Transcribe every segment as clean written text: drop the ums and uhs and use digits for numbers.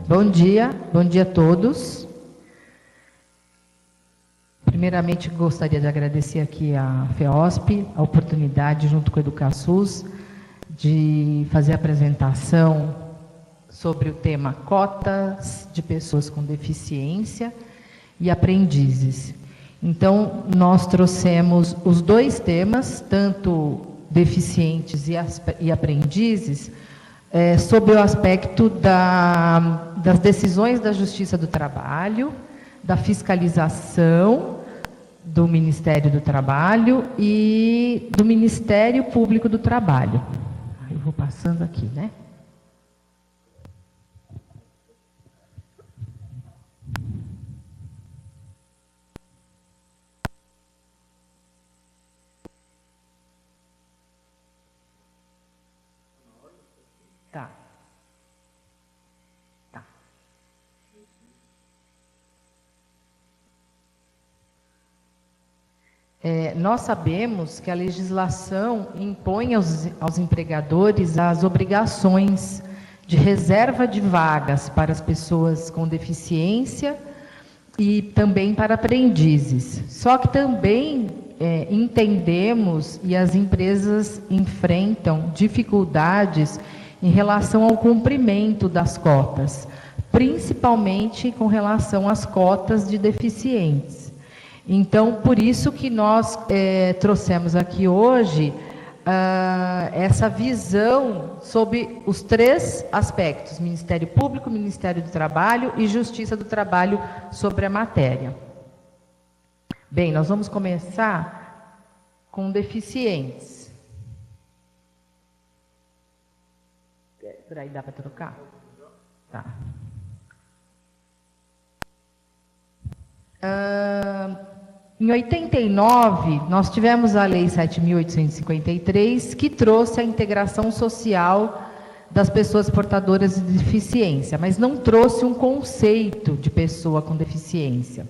Bom dia a todos. Primeiramente, gostaria de agradecer aqui à FEOSP a oportunidade, junto com a EducaSUS, de fazer a apresentação sobre o tema cotas de pessoas com deficiência e aprendizes. Então, nós trouxemos os dois temas, tanto deficientes e aprendizes, sob o aspecto das decisões da Justiça do Trabalho, da fiscalização do Ministério do Trabalho e do Ministério Público do Trabalho. Eu vou passando aqui, né? Tá. Tá. Nós sabemos que a legislação impõe aos empregadores as obrigações de reserva de vagas para as pessoas com deficiência e também para aprendizes. Só que também entendemos e as empresas enfrentam dificuldades em relação ao cumprimento das cotas, principalmente com relação às cotas de deficientes. Então, por isso que nós trouxemos aqui hoje essa visão sobre os três aspectos: Ministério Público, Ministério do Trabalho e Justiça do Trabalho sobre a matéria. Bem, nós vamos começar com deficientes. Por aí dá para trocar? Tá. Em 89, nós tivemos a Lei 7.853, que trouxe a integração social das pessoas portadoras de deficiência, mas não trouxe um conceito de pessoa com deficiência.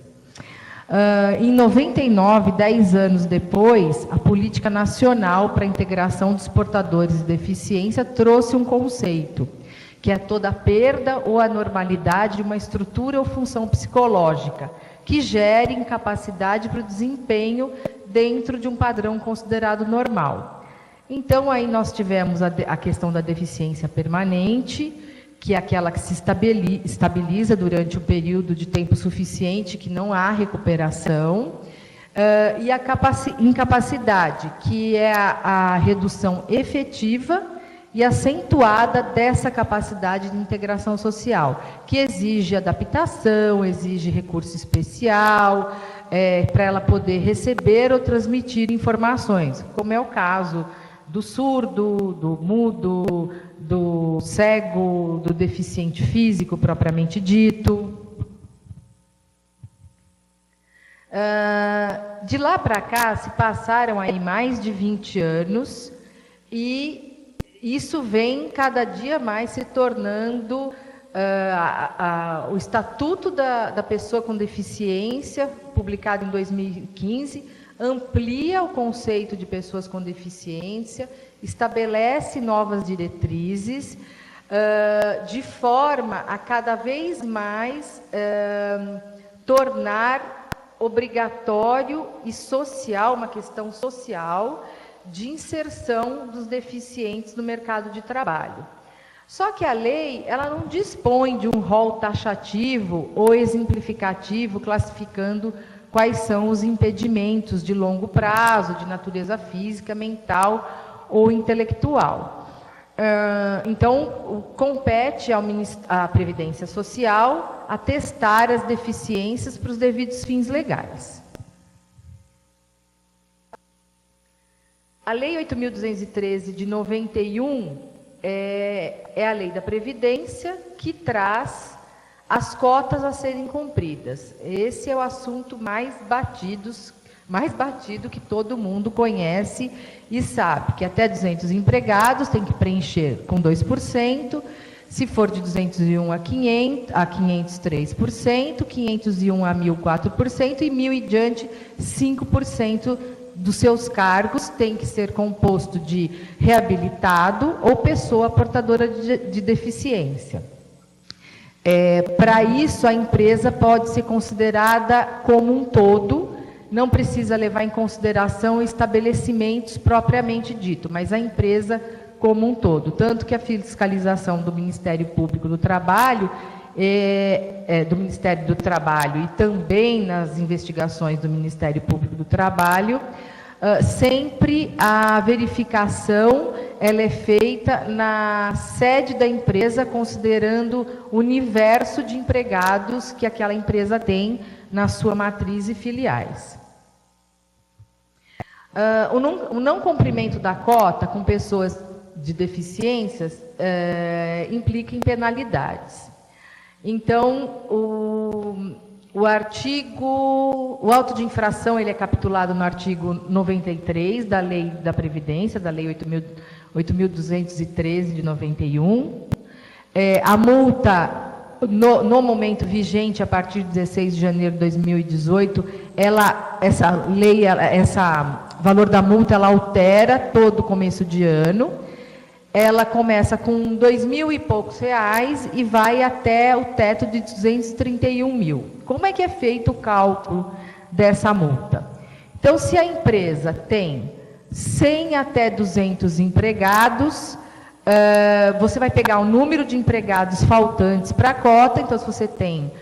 Em 99, 10 anos depois, a Política Nacional para a Integração dos Portadores de Deficiência trouxe um conceito, que é toda perda ou anormalidade de uma estrutura ou função psicológica, que gere incapacidade para o desempenho dentro de um padrão considerado normal. Então, aí nós tivemos a questão da deficiência permanente, que é aquela que se estabiliza durante um período de tempo suficiente, que não há recuperação, e a incapacidade, que é a redução efetiva e acentuada dessa capacidade de integração social, que exige adaptação, exige recurso especial, para ela poder receber ou transmitir informações, como é o caso do surdo, do mudo, do cego, do deficiente físico propriamente dito. De lá para cá se passaram aí mais de 20 anos e isso vem cada dia mais se tornando o Estatuto da Pessoa com Deficiência, publicado em 2015, amplia o conceito de pessoas com deficiência, estabelece novas diretrizes, de forma a cada vez mais tornar obrigatório e social, uma questão social, de inserção dos deficientes no mercado de trabalho. Só que a lei, ela não dispõe de um rol taxativo ou exemplificativo, classificando quais são os impedimentos de longo prazo, de natureza física, mental ou intelectual. Então, compete à Previdência Social atestar as deficiências para os devidos fins legais. A Lei 8.213 de 91 é a Lei da Previdência, que traz as cotas a serem cumpridas. Esse é o assunto mais batido que todo mundo conhece e sabe, que até 200 empregados tem que preencher com 2%, se for de 201 a 500, 3%, 501 a 1.000, 4%, e 1.000 e diante, 5% dos seus cargos tem que ser composto de reabilitado ou pessoa portadora de deficiência. Para isso, a empresa pode ser considerada como um todo, não precisa levar em consideração estabelecimentos propriamente dito, mas a empresa como um todo. Tanto que a fiscalização do Ministério Público do Trabalho, do Ministério do Trabalho e também nas investigações do Ministério Público do Trabalho, sempre a verificação ela é feita na sede da empresa, considerando o universo de empregados que aquela empresa tem na sua matriz e filiais. O não cumprimento da cota com pessoas de deficiências implica em penalidades. Então, o auto de infração ele é capitulado no artigo 93 da Lei da Previdência, da Lei 8.213 de 91. A multa, no momento vigente, a partir de 16 de janeiro de 2018, esse valor da multa, ela altera todo começo de ano. Ela começa com 2.000 e poucos reais e vai até o teto de 231 mil. Como é que é feito o cálculo dessa multa? Então, se a empresa tem 100 até 200 empregados, você vai pegar o número de empregados faltantes para a cota. Então, se você tem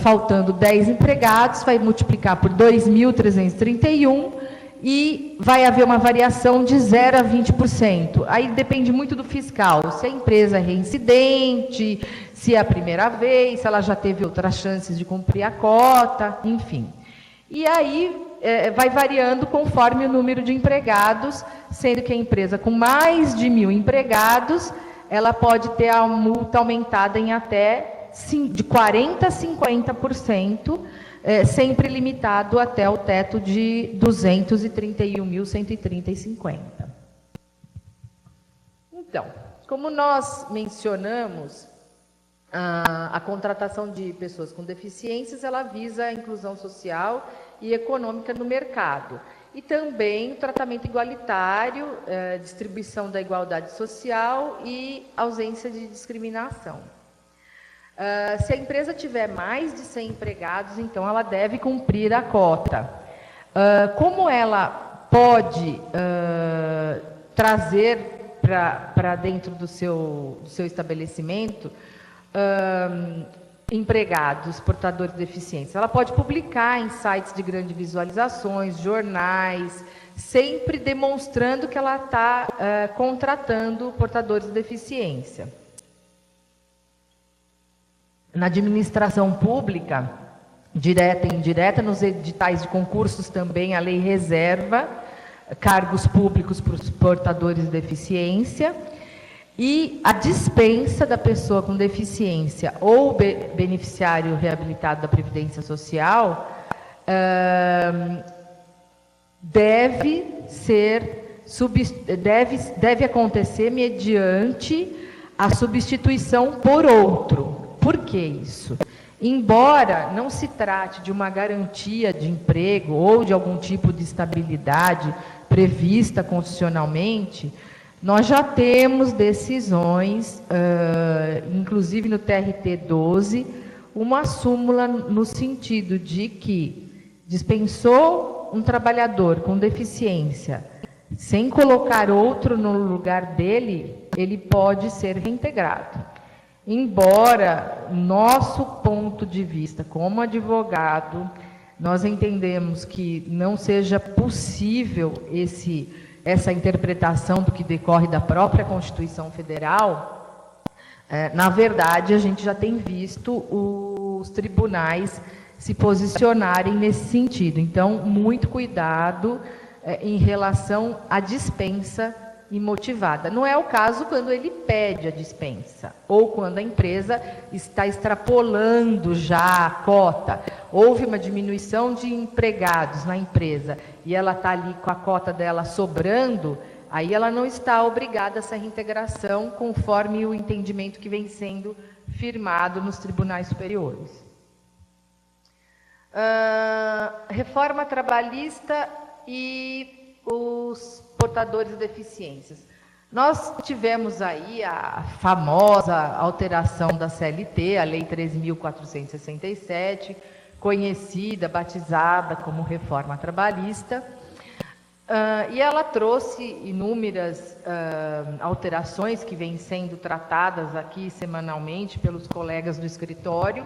faltando 10 empregados, vai multiplicar por 2.331 e vai haver uma variação de 0 a 20%. Aí depende muito do fiscal, se a empresa é reincidente, se é a primeira vez, se ela já teve outras chances de cumprir a cota, enfim. E aí vai variando conforme o número de empregados, sendo que a empresa com mais de 1.000 empregados, ela pode ter a multa aumentada em até de 40% a 50%, sempre limitado até o teto de 231.130,50. Então, como nós mencionamos, a contratação de pessoas com deficiências, ela visa a inclusão social e econômica no mercado. E também o tratamento igualitário, distribuição da igualdade social e ausência de discriminação. Se a empresa tiver mais de 100 empregados, então ela deve cumprir a cota. Como ela pode trazer para dentro do seu estabelecimento empregados portadores de deficiência? Ela pode publicar em sites de grandes visualizações, jornais, sempre demonstrando que ela está contratando portadores de deficiência. Na administração pública, direta e indireta, nos editais de concursos também a lei reserva cargos públicos para os portadores de deficiência, e a dispensa da pessoa com deficiência ou beneficiário reabilitado da Previdência Social deve acontecer mediante a substituição por outro. Por que isso? Embora não se trate de uma garantia de emprego ou de algum tipo de estabilidade prevista constitucionalmente, nós já temos decisões, inclusive no TRT 12, uma súmula no sentido de que dispensou um trabalhador com deficiência, sem colocar outro no lugar dele, ele pode ser reintegrado. Embora, nosso ponto de vista como advogado, nós entendemos que não seja possível essa interpretação do que decorre da própria Constituição Federal, na verdade, a gente já tem visto os tribunais se posicionarem nesse sentido. Então, muito cuidado em relação à dispensa imotivada. Não é o caso quando ele pede a dispensa, ou quando a empresa está extrapolando já a cota. Houve uma diminuição de empregados na empresa e ela está ali com a cota dela sobrando, aí ela não está obrigada a essa reintegração conforme o entendimento que vem sendo firmado nos tribunais superiores. Reforma trabalhista e os portadores de deficiências. Nós tivemos aí a famosa alteração da CLT, a Lei 13.467, conhecida, batizada como reforma trabalhista, e ela trouxe inúmeras alterações que vêm sendo tratadas aqui semanalmente pelos colegas do escritório,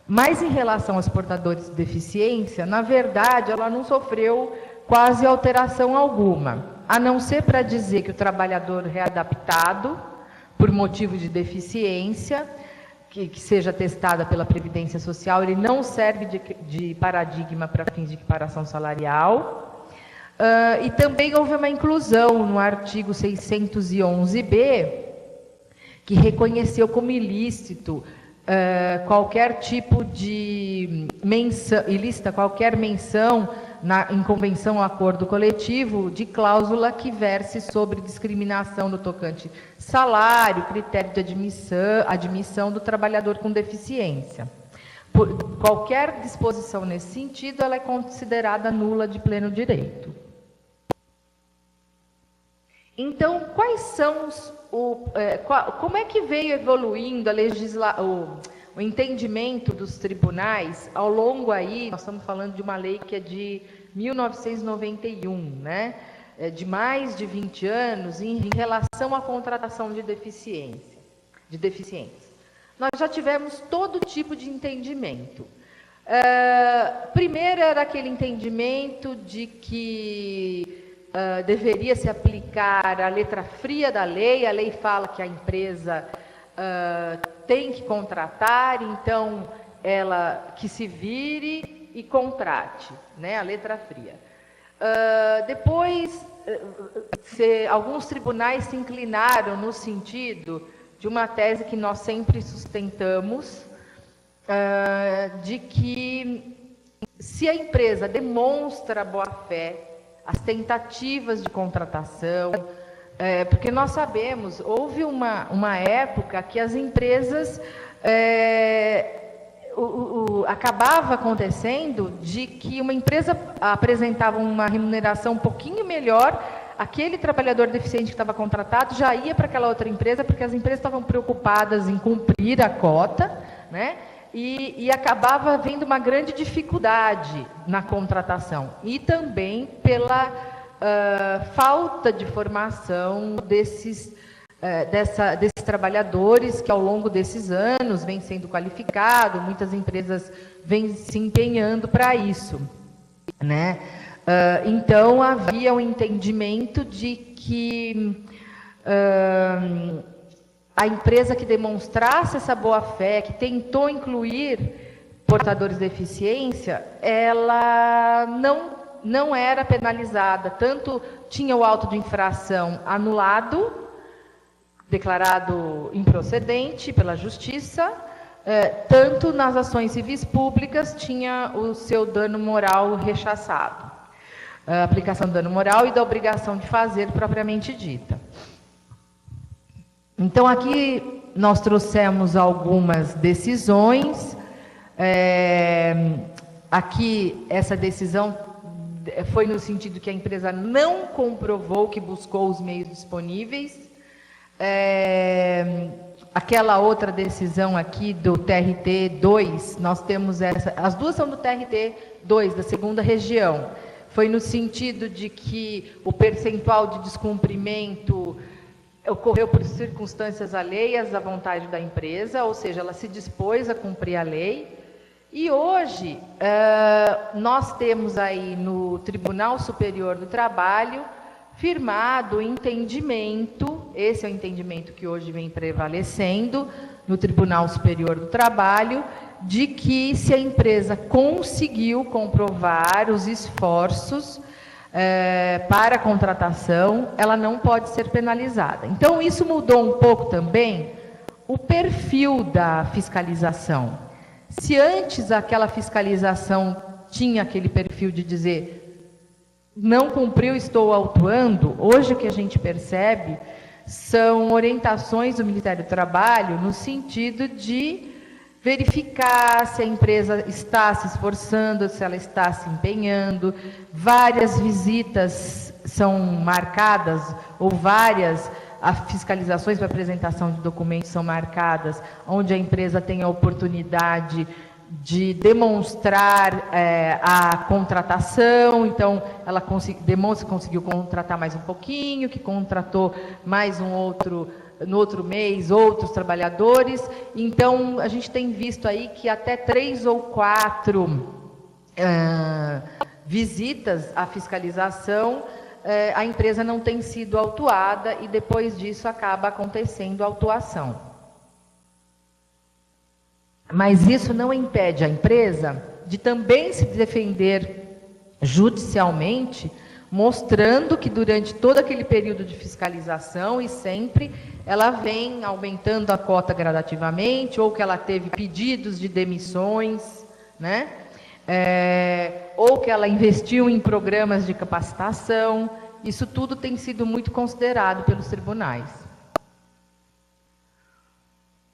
mas em relação aos portadores de deficiência, na verdade, ela não sofreu quase alteração alguma, a não ser para dizer que o trabalhador readaptado, por motivo de deficiência, que seja testada pela Previdência Social, ele não serve de paradigma para fins de equiparação salarial. E também houve uma inclusão no artigo 611b, que reconheceu como ilícito qualquer tipo de menção, ilícita qualquer menção em convenção ou acordo coletivo de cláusula que verse sobre discriminação no tocante salário, critério de admissão do trabalhador com deficiência. Qualquer disposição nesse sentido, ela é considerada nula de pleno direito. Então, quais são como é que veio evoluindo o entendimento dos tribunais ao longo aí, nós estamos falando de uma lei que é de 1991, né? De mais de 20 anos, em relação à contratação de deficientes. Nós já tivemos todo tipo de entendimento. Primeiro era aquele entendimento de que deveria se aplicar a letra fria da lei. A lei fala que a empresa tem que contratar, então ela que se vire e contrate, né, a letra fria. Depois, alguns tribunais se inclinaram no sentido de uma tese que nós sempre sustentamos, de que se a empresa demonstra boa-fé, as tentativas de contratação, porque nós sabemos, houve uma época que as empresas acabava acontecendo de que uma empresa apresentava uma remuneração um pouquinho melhor, aquele trabalhador deficiente que estava contratado já ia para aquela outra empresa, porque as empresas estavam preocupadas em cumprir a cota, né? E acabava havendo uma grande dificuldade na contratação, e também pela falta de formação desses trabalhadores que ao longo desses anos vêm sendo qualificados, muitas empresas vêm se empenhando para isso, né? Então havia um entendimento de que a empresa que demonstrasse essa boa-fé, que tentou incluir portadores de deficiência, ela não era penalizada, tanto tinha o auto de infração anulado, declarado improcedente pela Justiça, tanto nas ações civis públicas tinha o seu dano moral rechaçado, a aplicação do dano moral e da obrigação de fazer propriamente dita. Então, aqui nós trouxemos algumas decisões. Aqui, essa decisão foi no sentido que a empresa não comprovou que buscou os meios disponíveis. Aquela outra decisão aqui do TRT 2, nós temos as duas são do TRT 2, da segunda região. Foi no sentido de que o percentual de descumprimento ocorreu por circunstâncias alheias à vontade da empresa, ou seja, ela se dispôs a cumprir a lei. E hoje, nós temos aí no Tribunal Superior do Trabalho firmado o entendimento, esse é o entendimento que hoje vem prevalecendo no Tribunal Superior do Trabalho, de que se a empresa conseguiu comprovar os esforços para a contratação, ela não pode ser penalizada. Então, isso mudou um pouco também o perfil da fiscalização. Se antes aquela fiscalização tinha aquele perfil de dizer não cumpriu, estou autuando, hoje o que a gente percebe são orientações do Ministério do Trabalho no sentido de verificar se a empresa está se esforçando, se ela está se empenhando. Várias visitas são marcadas, ou várias as fiscalizações para apresentação de documentos são marcadas, onde a empresa tem a oportunidade de demonstrar a contratação, então ela demonstra que conseguiu contratar mais um pouquinho, que contratou mais um outro, no outro mês, outros trabalhadores. Então, a gente tem visto aí que até 3 ou 4 visitas à fiscalização, a empresa não tem sido autuada e depois disso acaba acontecendo a autuação. Mas isso não impede a empresa de também se defender judicialmente, mostrando que durante todo aquele período de fiscalização e sempre ela vem aumentando a cota gradativamente, ou que ela teve pedidos de demissões, né? Ou que ela investiu em programas de capacitação. Isso tudo tem sido muito considerado pelos tribunais.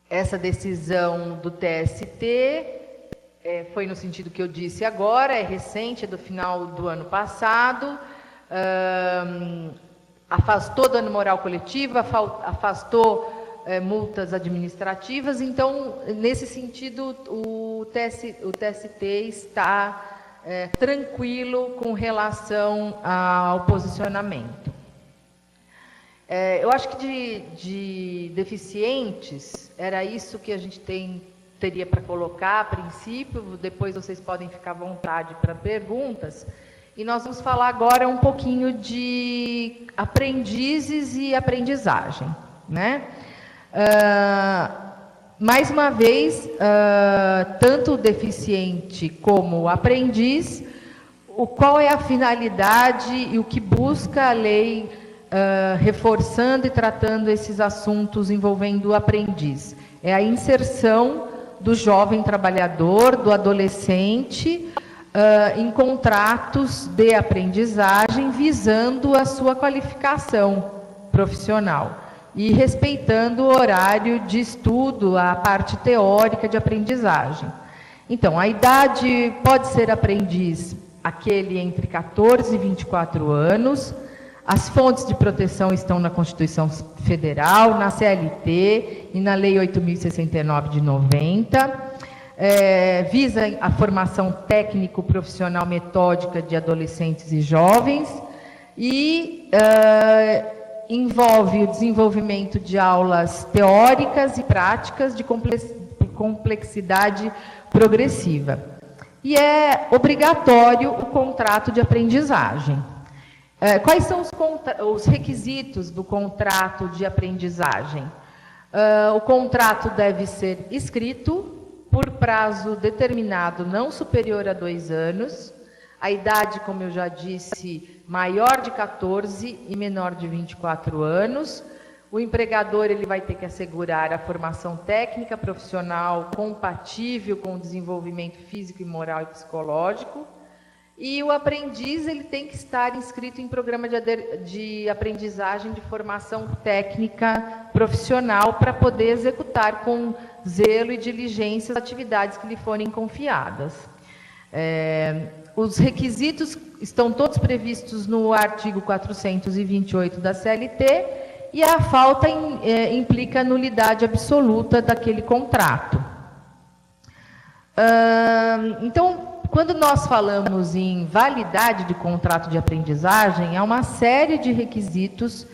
Essa decisão do TST foi no sentido que eu disse agora, é recente, é do final do ano passado, afastou dano moral coletivo, afastou multas administrativas. Então, nesse sentido, o TST está tranquilo com relação ao posicionamento. Eu acho que de deficientes, era isso que a gente teria para colocar a princípio, depois vocês podem ficar à vontade para perguntas. E nós vamos falar agora um pouquinho de aprendizes e aprendizagem, né? Mais uma vez, tanto o deficiente como o aprendiz, qual é a finalidade e o que busca a lei reforçando e tratando esses assuntos envolvendo o aprendiz? É a inserção do jovem trabalhador, do adolescente, em contratos de aprendizagem, visando a sua qualificação profissional e respeitando o horário de estudo, a parte teórica de aprendizagem. Então, a idade pode ser aprendiz aquele entre 14 e 24 anos. As fontes de proteção estão na Constituição Federal, na CLT e na Lei 8.069 de 90. Visa a formação técnico-profissional metódica de adolescentes e jovens e envolve o desenvolvimento de aulas teóricas e práticas de complexidade progressiva. E é obrigatório o contrato de aprendizagem. Quais são os requisitos do contrato de aprendizagem? O contrato deve ser escrito por prazo determinado, não superior a 2 anos. A idade, como eu já disse, maior de 14 e menor de 24 anos. O empregador ele vai ter que assegurar a formação técnica profissional compatível com o desenvolvimento físico, e moral e psicológico. E o aprendiz ele tem que estar inscrito em programa de aprendizagem de formação técnica profissional para poder executar com zelo e diligência as atividades que lhe forem confiadas. Os requisitos estão todos previstos no artigo 428 da CLT e a falta implica a nulidade absoluta daquele contrato. Então, quando nós falamos em validade de contrato de aprendizagem, há uma série de requisitos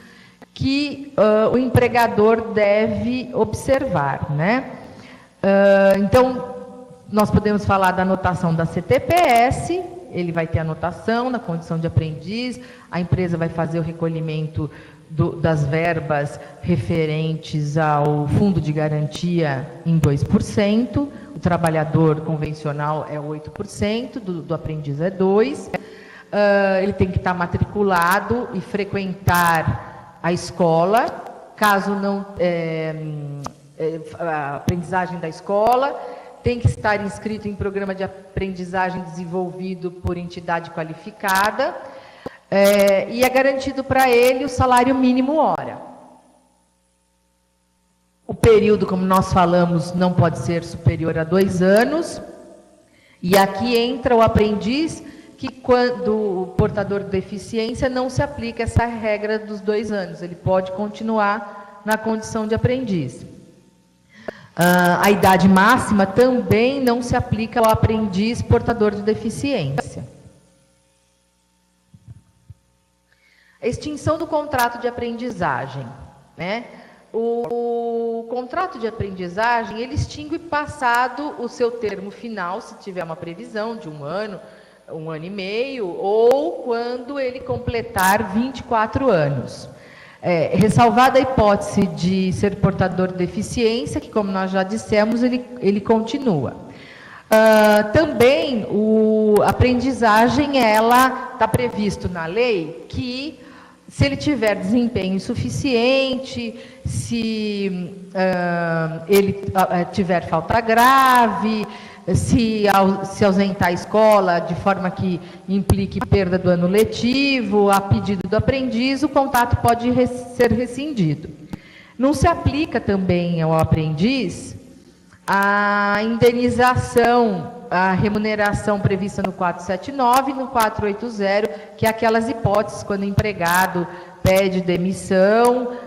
que o empregador deve observar, né? Então, nós podemos falar da anotação da CTPS, ele vai ter anotação na condição de aprendiz, a empresa vai fazer o recolhimento das verbas referentes ao fundo de garantia em 2%, o trabalhador convencional é 8%, do aprendiz é 2%, ele tem que estar matriculado e frequentar a escola, caso não, a aprendizagem da escola, tem que estar inscrito em programa de aprendizagem desenvolvido por entidade qualificada, e é garantido para ele o salário mínimo hora. O período, como nós falamos, não pode ser superior a 2 anos, e aqui entra o aprendiz que quando o portador de deficiência não se aplica essa regra dos 2 anos, ele pode continuar na condição de aprendiz. A idade máxima também não se aplica ao aprendiz portador de deficiência. A extinção do contrato de aprendizagem, né? O contrato de aprendizagem, ele extingue passado o seu termo final, se tiver uma previsão de 1 ano e meio, ou quando ele completar 24 anos. Ressalvada a hipótese de ser portador de deficiência, que, como nós já dissemos, ele continua. Também a aprendizagem, ela está previsto na lei que, se ele tiver desempenho insuficiente, se ele tiver falta grave, se ausentar a escola de forma que implique perda do ano letivo, a pedido do aprendiz, o contrato pode ser rescindido. Não se aplica também ao aprendiz a indenização, a remuneração prevista no 479 e no 480, que é aquelas hipóteses quando o empregado pede demissão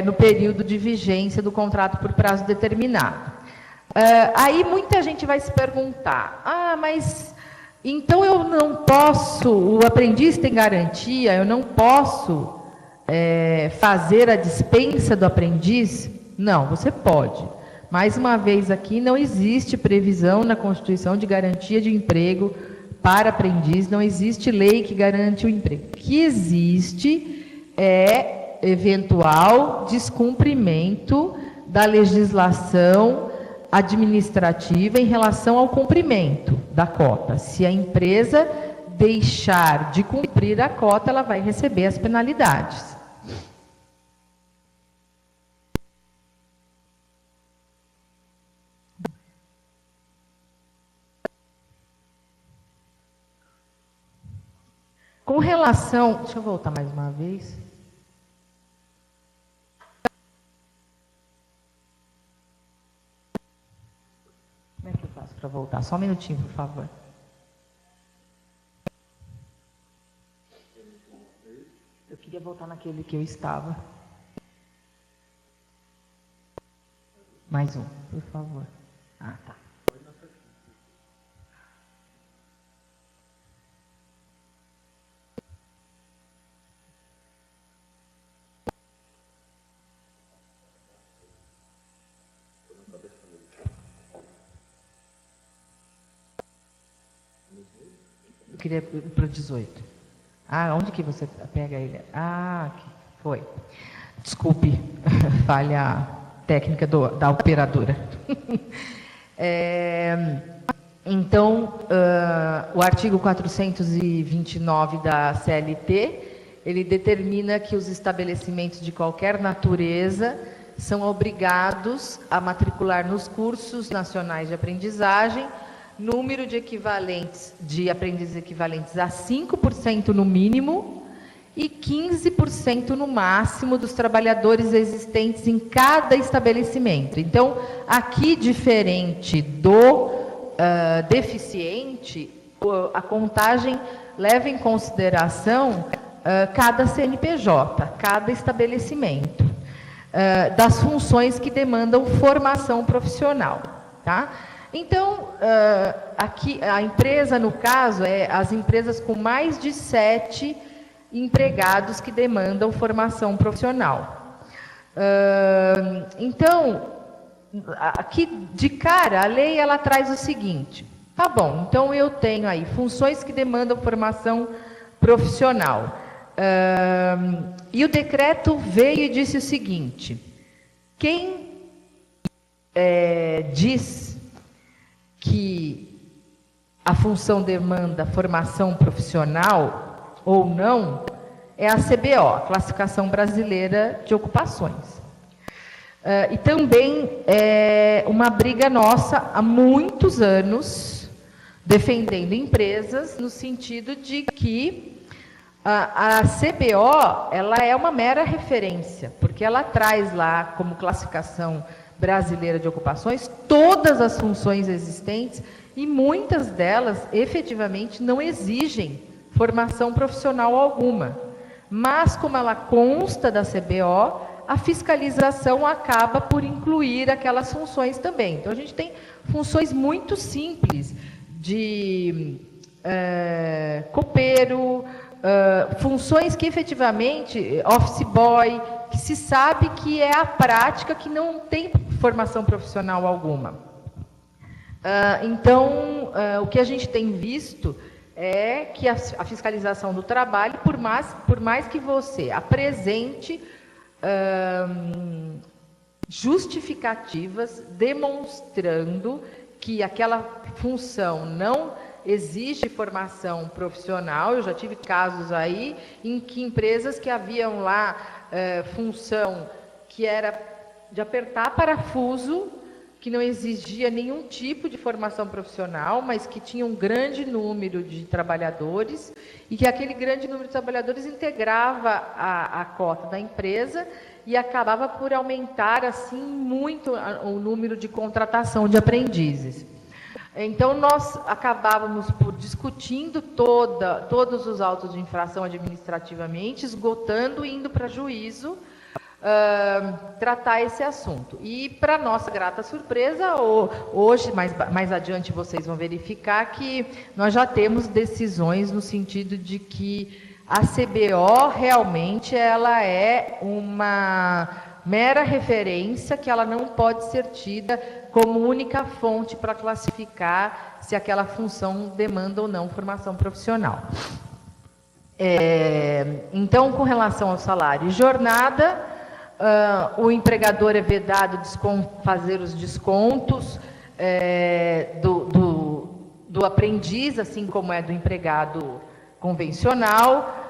no período de vigência do contrato por prazo determinado. Aí muita gente vai se perguntar, mas então eu não posso, o aprendiz tem garantia, eu não posso fazer a dispensa do aprendiz? Não, você pode. Mais uma vez aqui, não existe previsão na Constituição de garantia de emprego para aprendiz, não existe lei que garante o emprego. O que existe é eventual descumprimento da legislação administrativa em relação ao cumprimento da cota. Se a empresa deixar de cumprir a cota, ela vai receber as penalidades. Com relação... Deixa eu voltar mais uma vez. Como é que eu faço para voltar? Só um minutinho, por favor. Eu queria voltar naquele que eu estava. Mais um, por favor. Ah, tá. Eu queria para o 18. Onde que você pega ele? Aqui, foi. Desculpe, falha técnica da operadora. Então, o artigo 429 da CLT, ele determina que os estabelecimentos de qualquer natureza são obrigados a matricular nos cursos nacionais de aprendizagem número de equivalentes, de aprendizes equivalentes a 5% no mínimo e 15% no máximo dos trabalhadores existentes em cada estabelecimento. Então, aqui, diferente do deficiente, a contagem leva em consideração cada CNPJ, cada estabelecimento, das funções que demandam formação profissional, tá? Então, aqui a empresa, no caso, as empresas com mais de 7 empregados que demandam formação profissional. Então, aqui de cara, a lei ela traz o seguinte: tá bom, então eu tenho aí funções que demandam formação profissional. E o decreto veio e disse o seguinte: quem diz que a função demanda formação profissional ou não é a CBO, a Classificação Brasileira de Ocupações. E também é uma briga nossa há muitos anos, defendendo empresas, no sentido de que a CBO ela é uma mera referência, porque ela traz lá como Classificação Brasileira de Ocupações todas as funções existentes e muitas delas efetivamente não exigem formação profissional alguma. Mas, como ela consta da CBO, a fiscalização acaba por incluir aquelas funções também. Então, a gente tem funções muito simples de copeiro, funções que efetivamente, office boy, que se sabe que é a prática, que não tem formação profissional alguma. Então, o que a gente tem visto é que a fiscalização do trabalho, por mais que você apresente justificativas demonstrando que aquela função não exige formação profissional. Eu já tive casos aí em que empresas que haviam lá função que era de apertar parafuso, que não exigia nenhum tipo de formação profissional, mas que tinha um grande número de trabalhadores, e que aquele grande número de trabalhadores integrava a cota da empresa e acabava por aumentar assim muito o número de contratação de aprendizes. Então, nós acabávamos por discutindo todos os autos de infração administrativamente, esgotando e indo para juízo, tratar esse assunto. E, para nossa grata surpresa, hoje, mais adiante, vocês vão verificar que nós já temos decisões no sentido de que a CBO realmente ela é uma mera referência, que ela não pode ser tida como única fonte para classificar se aquela função demanda ou não formação profissional. Então, com relação ao salário e jornada, o empregador é vedado fazer os descontos do aprendiz, assim como é do empregado convencional.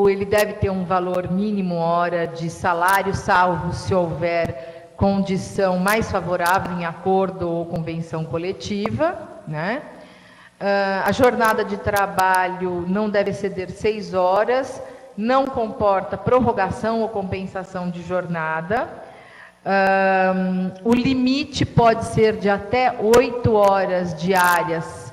Ele deve ter um valor mínimo hora de salário, salvo se houver condição mais favorável em acordo ou convenção coletiva, né? A jornada de trabalho não deve exceder 6 horas, não comporta prorrogação ou compensação de jornada. O limite pode ser de até 8 horas diárias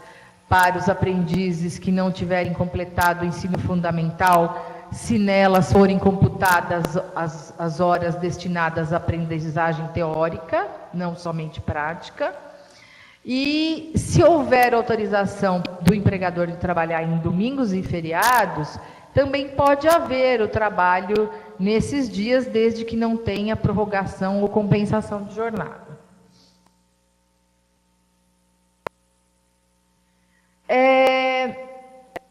para os aprendizes que não tiverem completado o ensino fundamental, se nelas forem computadas as horas destinadas à aprendizagem teórica, não somente prática. E se houver autorização do empregador de trabalhar em domingos e feriados, também pode haver o trabalho nesses dias, desde que não tenha prorrogação ou compensação de jornada.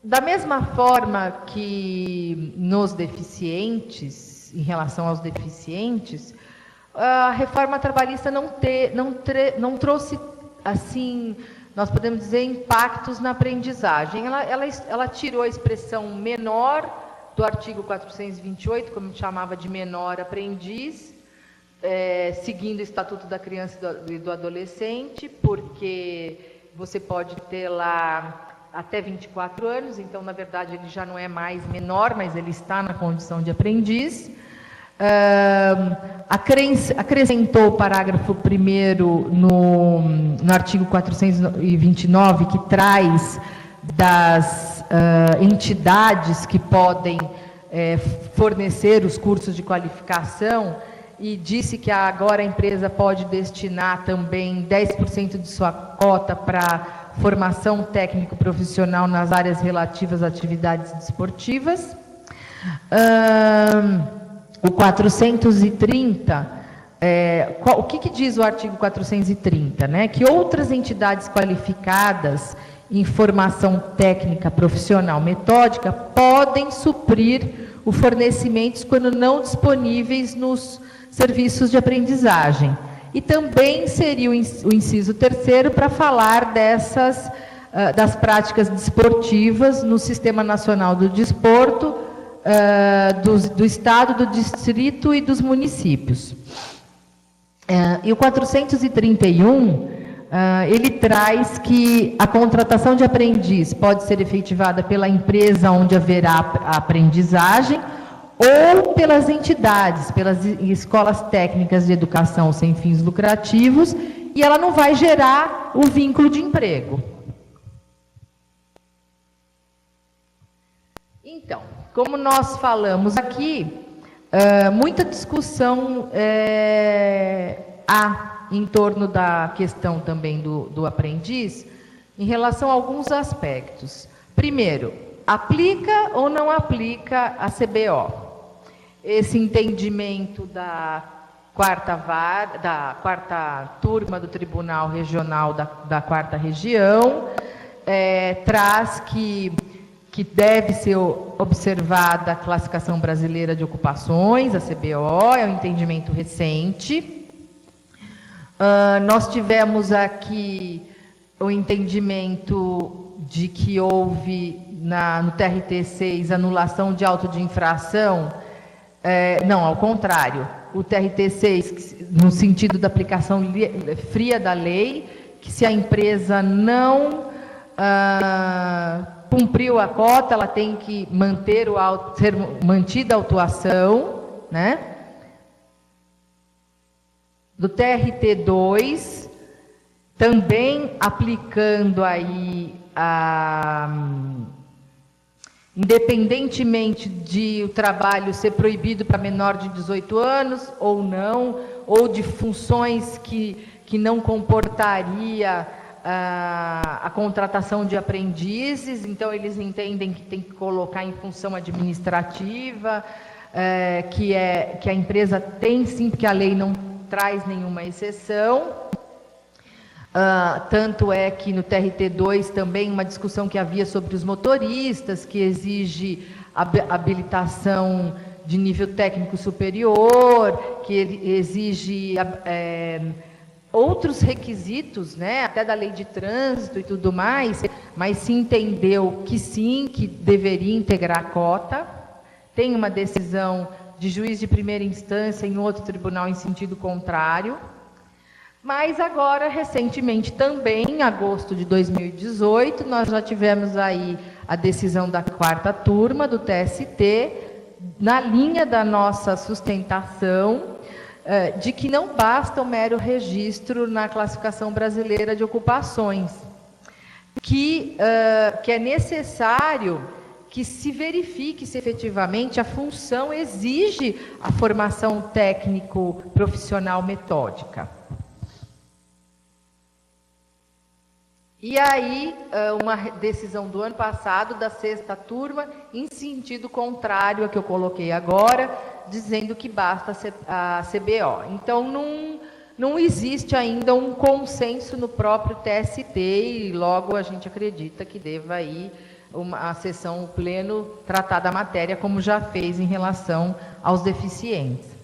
Da mesma forma que nos deficientes, em relação aos deficientes, a reforma trabalhista não trouxe, assim, nós podemos dizer, impactos na aprendizagem. Ela tirou a expressão menor do artigo 428, como chamava de menor aprendiz, seguindo o Estatuto da Criança e do Adolescente, porque você pode ter lá até 24 anos, então, na verdade, ele já não é mais menor, mas ele está na condição de aprendiz. Acrescentou o parágrafo 1º no artigo 429, que traz das entidades que podem fornecer os cursos de qualificação, e disse que agora a empresa pode destinar também 10% de sua cota para formação técnico-profissional nas áreas relativas a atividades desportivas. O 430, o que diz o artigo 430? Né? Que outras entidades qualificadas em formação técnica, profissional, metódica, podem suprir o fornecimento quando não disponíveis nos serviços de aprendizagem. E também seria o inciso 3º para falar das práticas desportivas no Sistema Nacional do Desporto, do Estado, do Distrito e dos municípios. E o 431, ele traz que a contratação de aprendiz pode ser efetivada pela empresa onde haverá a aprendizagem, ou pelas entidades, pelas escolas técnicas de educação sem fins lucrativos e ela não vai gerar o vínculo de emprego. Então, como nós falamos aqui, muita discussão há em torno da questão também do aprendiz, em relação a alguns aspectos. Primeiro, aplica ou não aplica a CBO? Esse entendimento da quarta turma do Tribunal Regional da Quarta Região traz que deve ser observada a Classificação Brasileira de Ocupações, a CBO, é um entendimento recente. Nós tivemos aqui o entendimento de que houve no TRT6 anulação de auto de infração. Não, ao contrário, o TRT6, no sentido da aplicação fria da lei, que se a empresa não cumpriu a cota, ela tem que ser mantida a autuação, né? Do TRT2, também aplicando aí independentemente de o trabalho ser proibido para menor de 18 anos ou não, ou de funções que não comportaria a contratação de aprendizes, então eles entendem que tem que colocar em função administrativa, que a empresa tem sim, porque a lei não traz nenhuma exceção. Tanto é que no TRT2 também uma discussão que havia sobre os motoristas, que exige habilitação de nível técnico superior, que exige outros requisitos, né, até da lei de trânsito e tudo mais, mas se entendeu que sim, que deveria integrar a cota. Tem uma decisão de juiz de primeira instância em outro tribunal em sentido contrário. Mas agora, recentemente também, em agosto de 2018, nós já tivemos aí a decisão da quarta turma do TST, na linha da nossa sustentação, de que não basta o mero registro na Classificação Brasileira de Ocupações, que é necessário que se verifique se efetivamente a função exige a formação técnico-profissional metódica. E aí, uma decisão do ano passado, da sexta turma, em sentido contrário a que eu coloquei agora, dizendo que basta a CBO. Então, não existe ainda um consenso no próprio TST e logo a gente acredita que deva aí a sessão, o pleno, tratar da matéria, como já fez em relação aos deficientes.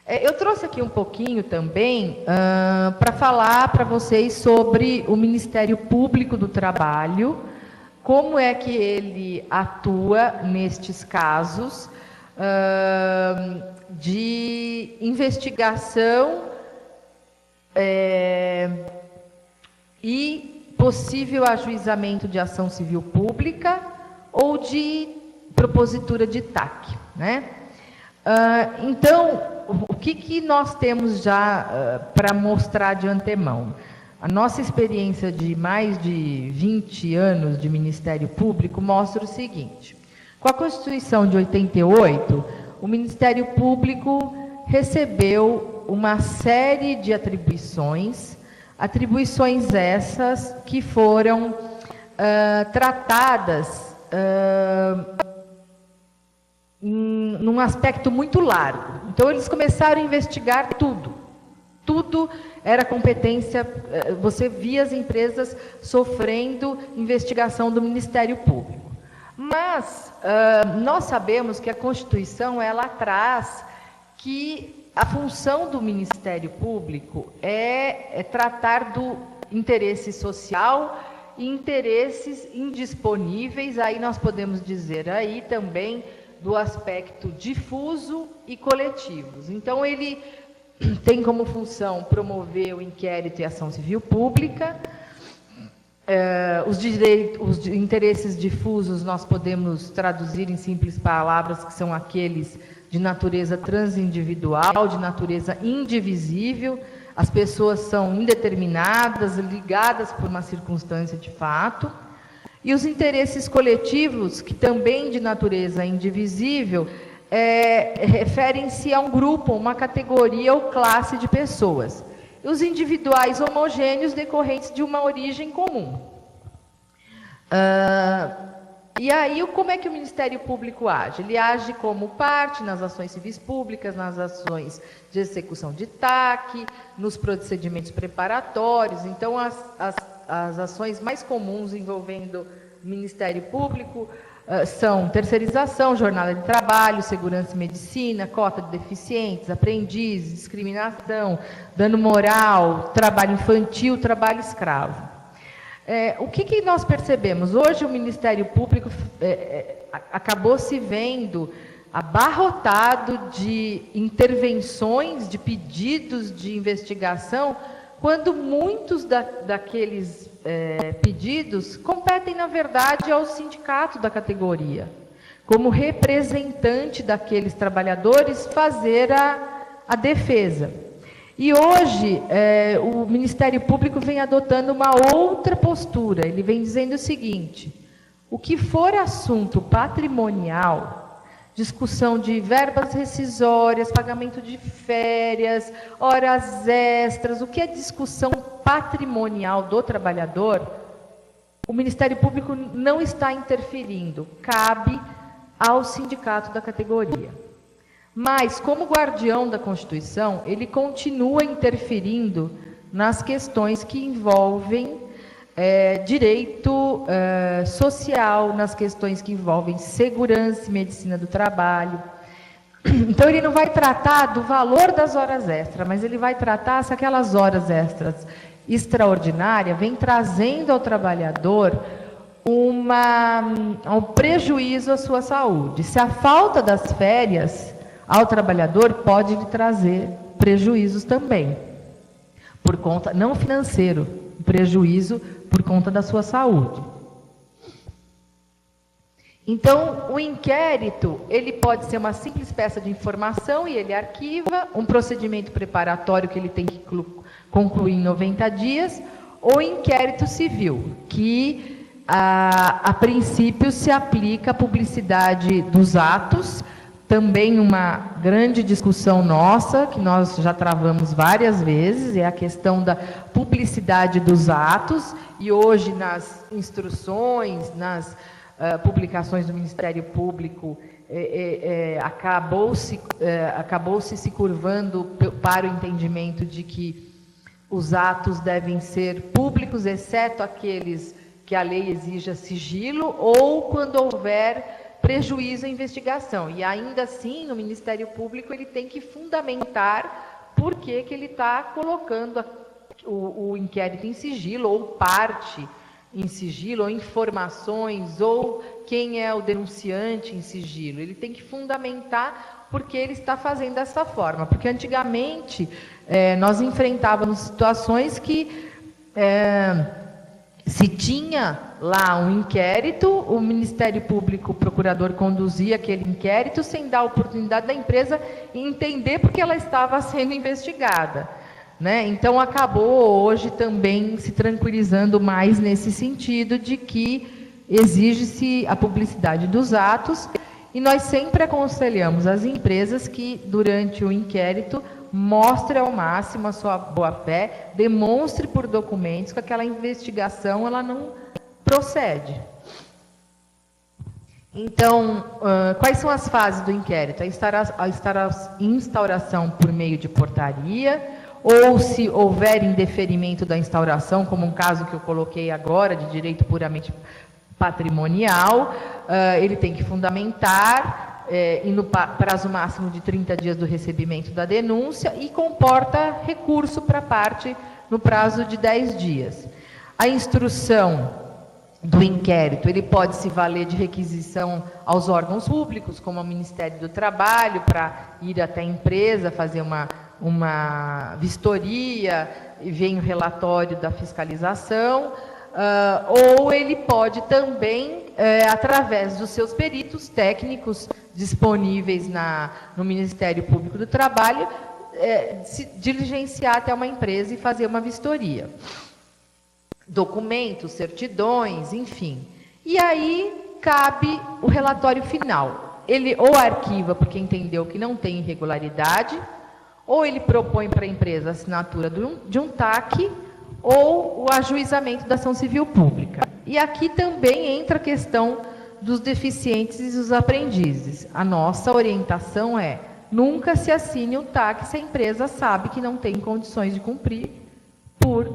Eu trouxe aqui um pouquinho também para falar para vocês sobre o Ministério Público do Trabalho, como é que ele atua nestes casos de investigação e possível ajuizamento de ação civil pública ou de propositura de TAC, né? Então, o que nós temos já para mostrar de antemão? A nossa experiência de mais de 20 anos de Ministério Público mostra o seguinte: com a Constituição de 88, o Ministério Público recebeu uma série de atribuições essas que foram tratadas num aspecto muito largo. Então, eles começaram a investigar tudo era competência, você via as empresas sofrendo investigação do Ministério Público. Mas nós sabemos que a Constituição, ela traz que a função do Ministério Público é tratar do interesse social e interesses indisponíveis, aí nós podemos dizer aí também do aspecto difuso e coletivos. Então, ele tem como função promover o inquérito e ação civil pública. Os interesses difusos nós podemos traduzir em simples palavras, que são aqueles de natureza transindividual, de natureza indivisível, as pessoas são indeterminadas, ligadas por uma circunstância de fato, e os interesses coletivos, que também de natureza indivisível, referem-se a um grupo, uma categoria ou classe de pessoas. E os individuais homogêneos decorrentes de uma origem comum. E aí, como é que o Ministério Público age? Ele age como parte nas ações civis públicas, nas ações de execução de TAC, nos procedimentos preparatórios. Então, as ações mais comuns envolvendo o Ministério Público são terceirização, jornada de trabalho, segurança e medicina, cota de deficientes, aprendizes, discriminação, dano moral, trabalho infantil, trabalho escravo. O que nós percebemos? Hoje o Ministério Público acabou se vendo abarrotado de intervenções, de pedidos de investigação, quando muitos daqueles pedidos competem, na verdade, ao sindicato da categoria, como representante daqueles trabalhadores, fazer a defesa. E hoje, o Ministério Público vem adotando uma outra postura. Ele vem dizendo o seguinte: o que for assunto patrimonial, discussão de verbas rescisórias, pagamento de férias, horas extras, o que é discussão patrimonial do trabalhador, o Ministério Público não está interferindo, cabe ao sindicato da categoria. Mas, como guardião da Constituição, ele continua interferindo nas questões que envolvem direito social, nas questões que envolvem segurança e medicina do trabalho. Então, ele não vai tratar do valor das horas extras, mas ele vai tratar se aquelas horas extras extraordinárias vêm trazendo ao trabalhador um prejuízo à sua saúde. Se a falta das férias ao trabalhador pode lhe trazer prejuízos também, por conta, não financeiro, prejuízo por conta da sua saúde. Então, o inquérito, ele pode ser uma simples peça de informação e ele arquiva, um procedimento preparatório que ele tem que concluir em 90 dias, ou inquérito civil, que a princípio se aplica à publicidade dos atos. Também uma grande discussão nossa, que nós já travamos várias vezes, é a questão da publicidade dos atos, e hoje nas instruções, nas publicações do Ministério Público, acabou-se se curvando para o entendimento de que os atos devem ser públicos, exceto aqueles que a lei exija sigilo, ou quando houver prejuízo à investigação. E ainda assim, o Ministério Público ele tem que fundamentar por que ele está colocando o inquérito em sigilo, ou parte em sigilo, ou informações, ou quem é o denunciante em sigilo. Ele tem que fundamentar por que ele está fazendo dessa forma. Porque antigamente nós enfrentávamos situações que se tinha lá um inquérito, o Ministério Público, o procurador conduzia aquele inquérito sem dar a oportunidade da empresa entender porque ela estava sendo investigada, né? Então, acabou hoje também se tranquilizando mais nesse sentido de que exige-se a publicidade dos atos, e nós sempre aconselhamos as empresas que, durante o inquérito, mostre ao máximo a sua boa-fé, demonstre por documentos que aquela investigação ela não procede. Então, quais são as fases do inquérito? A instauração por meio de portaria, ou se houver indeferimento da instauração, como um caso que eu coloquei agora, de direito puramente patrimonial, ele tem que fundamentar, e no prazo máximo de 30 dias do recebimento da denúncia, e comporta recurso para a parte no prazo de 10 dias. A instrução do inquérito, ele pode se valer de requisição aos órgãos públicos, como o Ministério do Trabalho, para ir até a empresa, fazer uma vistoria, e vem o relatório da fiscalização, ou ele pode também, através dos seus peritos técnicos disponíveis no Ministério Público do Trabalho, se diligenciar até uma empresa e fazer uma vistoria. Documentos, certidões, enfim. E aí cabe o relatório final. Ele ou arquiva porque entendeu que não tem irregularidade, ou ele propõe para a empresa a assinatura de um TAC, ou o ajuizamento da ação civil pública. E aqui também entra a questão dos deficientes e dos aprendizes. A nossa orientação é: nunca se assine o TAC se a empresa sabe que não tem condições de cumprir por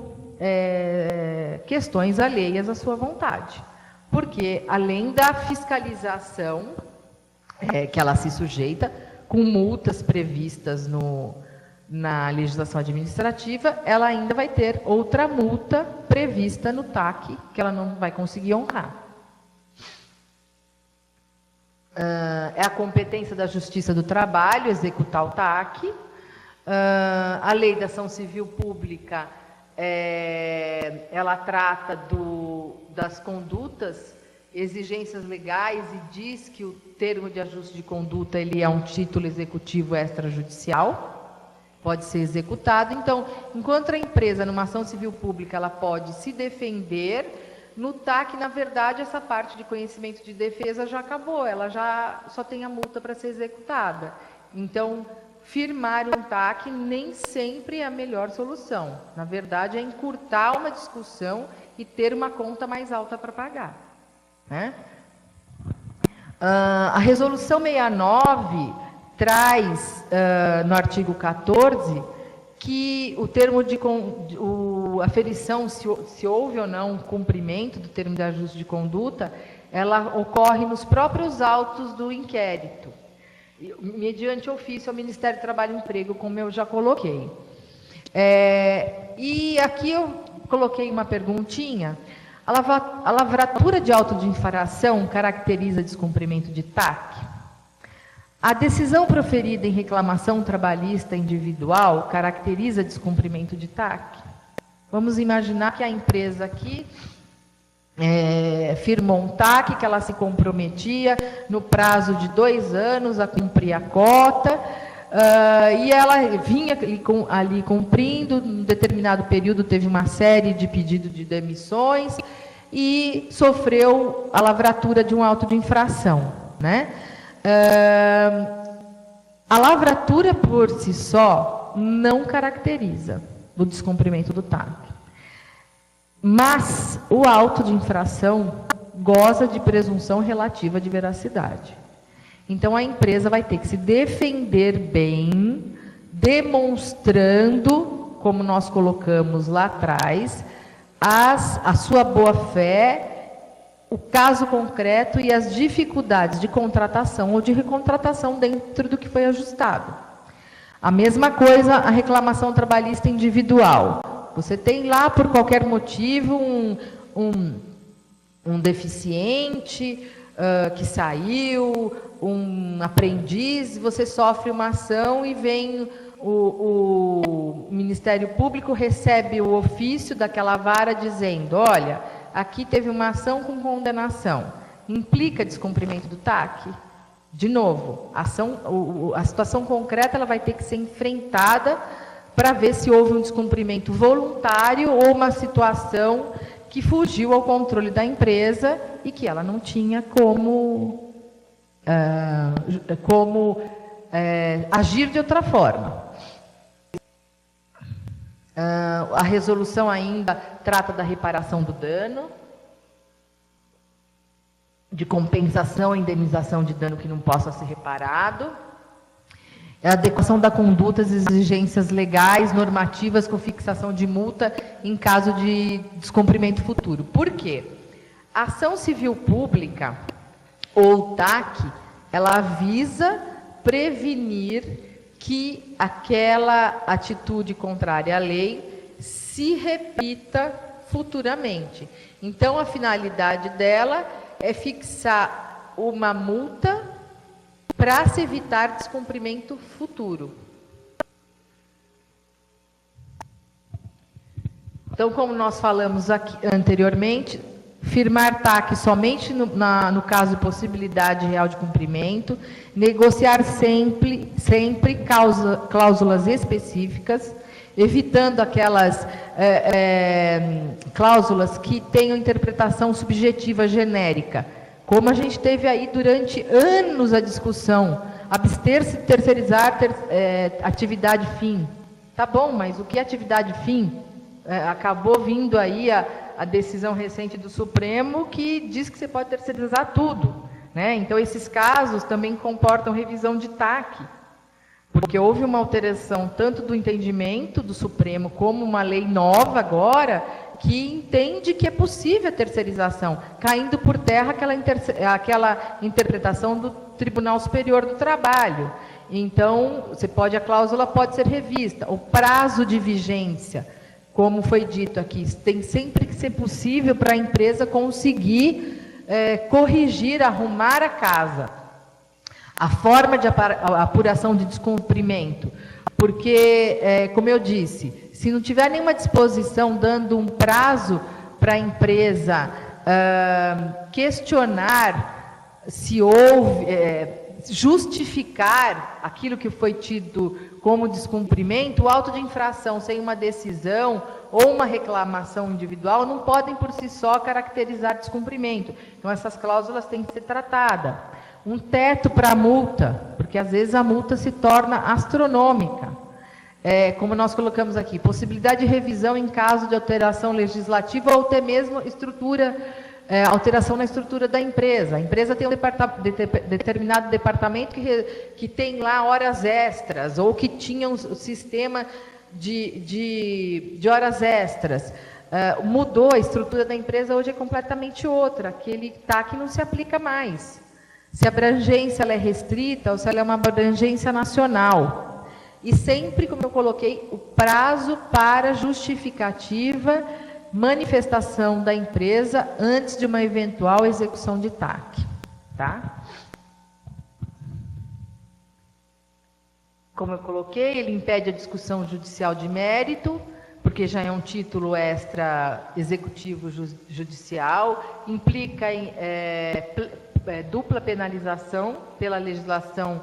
questões alheias à sua vontade. Porque, além da fiscalização que ela se sujeita, com multas previstas na legislação administrativa, ela ainda vai ter outra multa prevista no TAC, que ela não vai conseguir honrar. É a competência da Justiça do Trabalho executar o TAC. A Lei da Ação Civil Pública, ela trata das condutas, exigências legais, e diz que o termo de ajuste de conduta ele é um título executivo extrajudicial, pode ser executado. Então, enquanto a empresa, numa ação civil pública, ela pode se defender, no TAC, na verdade, essa parte de conhecimento de defesa já acabou, ela já só tem a multa para ser executada. Então, firmar um TAC nem sempre é a melhor solução. Na verdade, é encurtar uma discussão e ter uma conta mais alta para pagar, né? A Resolução 69 traz, no artigo 14, que o termo de aferição, se houve ou não cumprimento do termo de ajuste de conduta, ela ocorre nos próprios autos do inquérito, mediante ofício ao Ministério do Trabalho e Emprego, como eu já coloquei. E aqui eu coloquei uma perguntinha. A lavratura de auto de infração caracteriza descumprimento de TAC? A decisão proferida em reclamação trabalhista individual caracteriza descumprimento de TAC? Vamos imaginar que a empresa aqui firmou um TAC, que ela se comprometia no prazo de 2 anos a cumprir a cota, e ela vinha ali cumprindo. Em determinado período teve uma série de pedidos de demissões e sofreu a lavratura de um auto de infração, né? A lavratura por si só não caracteriza o descumprimento do TAC, mas o auto de infração goza de presunção relativa de veracidade. Então a empresa vai ter que se defender bem, demonstrando, como nós colocamos lá atrás, a sua boa-fé, o caso concreto e as dificuldades de contratação ou de recontratação dentro do que foi ajustado. A mesma coisa a reclamação trabalhista individual. Você tem lá, por qualquer motivo, um deficiente que saiu, um aprendiz, você sofre uma ação e vem o Ministério Público, recebe o ofício daquela vara dizendo: olha, aqui teve uma ação com condenação. Implica descumprimento do TAC? De novo, a situação concreta ela vai ter que ser enfrentada para ver se houve um descumprimento voluntário ou uma situação que fugiu ao controle da empresa e que ela não tinha como agir de outra forma. A resolução ainda trata da reparação do dano, de compensação e indenização de dano que não possa ser reparado, a adequação da conduta às exigências legais, normativas, com fixação de multa em caso de descumprimento futuro. Por quê? A ação civil pública, ou TAC, ela visa prevenir que aquela atitude contrária à lei se repita futuramente. Então, a finalidade dela é fixar uma multa para se evitar descumprimento futuro. Então, como nós falamos aqui anteriormente, firmar TAC somente no caso de possibilidade real de cumprimento, negociar sempre cláusulas específicas, evitando aquelas cláusulas que tenham interpretação subjetiva genérica, como a gente teve aí durante anos a discussão, abster-se de terceirizar atividade fim. Tá bom, mas o que é atividade fim? Acabou vindo aí a decisão recente do Supremo que diz que você pode terceirizar tudo, né? Então, esses casos também comportam revisão de TAC, porque houve uma alteração tanto do entendimento do Supremo como uma lei nova agora que entende que é possível a terceirização, caindo por terra aquela interpretação do Tribunal Superior do Trabalho. Então, a cláusula pode ser revista. O prazo de vigência, como foi dito aqui, tem sempre que ser possível para a empresa conseguir corrigir, arrumar a casa. A forma de apuração de descumprimento, porque, como eu disse, se não tiver nenhuma disposição dando um prazo para a empresa questionar se houve, justificar aquilo que foi tido como descumprimento, o auto de infração sem uma decisão ou uma reclamação individual não podem por si só caracterizar descumprimento. Então, essas cláusulas têm que ser tratadas. Um teto para a multa, porque às vezes a multa se torna astronômica. Como nós colocamos aqui, possibilidade de revisão em caso de alteração legislativa ou até mesmo alteração na estrutura da empresa. A empresa tem um determinado departamento que tem lá horas extras, ou que tinha um sistema de horas extras. Mudou a estrutura da empresa, hoje é completamente outra. Aquele TAC não se aplica mais. Se a abrangência ela é restrita ou se ela é uma abrangência nacional. E sempre, como eu coloquei, o prazo para justificativa, manifestação da empresa antes de uma eventual execução de TAC. Tá? Como eu coloquei, ele impede a discussão judicial de mérito, porque já é um título extra executivo judicial, implica em dupla penalização pela legislação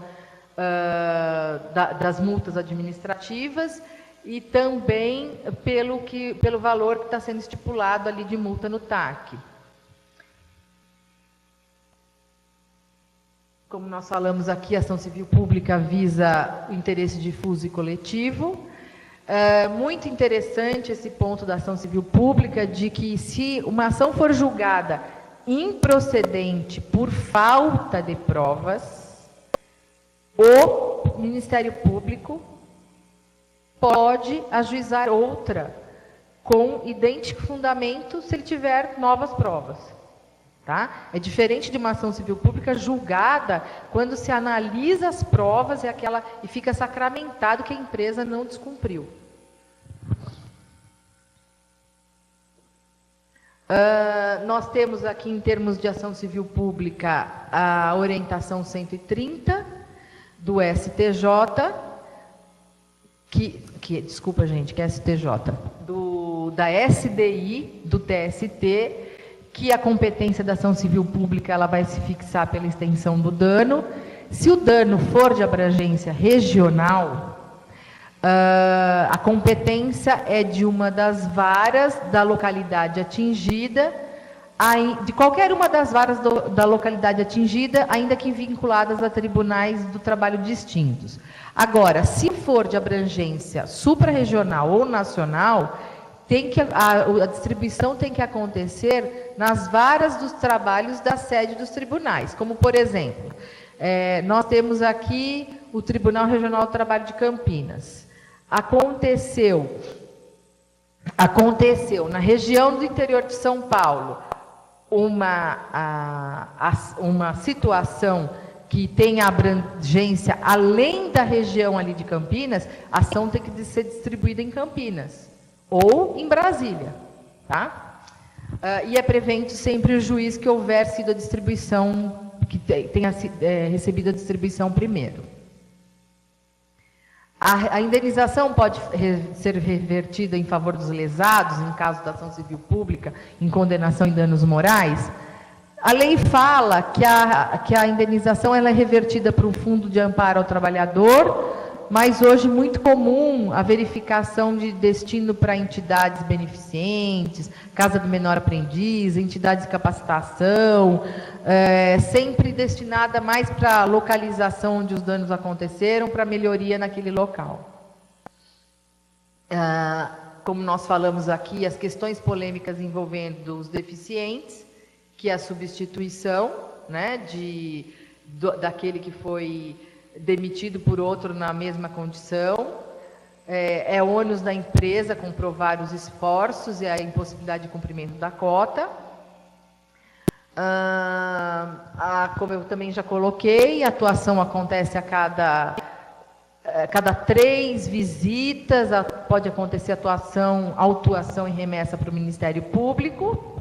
das multas administrativas e também pelo valor que está sendo estipulado ali de multa no TAC. Como nós falamos aqui, a ação civil pública visa o interesse difuso e coletivo. Muito interessante esse ponto da ação civil pública, de que se uma ação for julgada improcedente por falta de provas, o Ministério Público pode ajuizar outra com idêntico fundamento se ele tiver novas provas. Tá? É diferente de uma ação civil pública julgada quando se analisa as provas e fica sacramentado que a empresa não descumpriu. Nós temos aqui, em termos de ação civil pública, a orientação 130 do STJ, desculpa, gente, que é STJ, da SDI, do TST, que a competência da ação civil pública ela vai se fixar pela extensão do dano. Se o dano for de abrangência regional, a competência é de uma das varas da localidade atingida, de qualquer uma das varas da localidade atingida, ainda que vinculadas a tribunais do trabalho distintos. Agora, se for de abrangência suprarregional ou nacional, a distribuição tem que acontecer nas varas dos trabalhos da sede dos tribunais. Como, por exemplo, nós temos aqui o Tribunal Regional do Trabalho de Campinas. Aconteceu na região do interior de São Paulo uma situação que tem abrangência além da região ali de Campinas, a ação tem que ser distribuída em Campinas ou em Brasília, tá? E é prevento sempre o juiz que houver sido a distribuição, que tenha recebido a distribuição primeiro. A indenização pode ser revertida em favor dos lesados, em caso da ação civil pública, em condenação em danos morais? A lei fala que a indenização ela é revertida para um fundo de amparo ao trabalhador, mas hoje muito comum a verificação de destino para entidades beneficentes, Casa do Menor Aprendiz, entidades de capacitação, sempre destinada mais para a localização onde os danos aconteceram, para melhoria naquele local. Como nós falamos aqui, as questões polêmicas envolvendo os deficientes, que é a substituição, né, daquele que foi demitido por outro na mesma condição, é ônus da empresa comprovar os esforços e a impossibilidade de cumprimento da cota. Como eu também já coloquei, a atuação acontece a cada 3 visitas, pode acontecer autuação e remessa para o Ministério Público.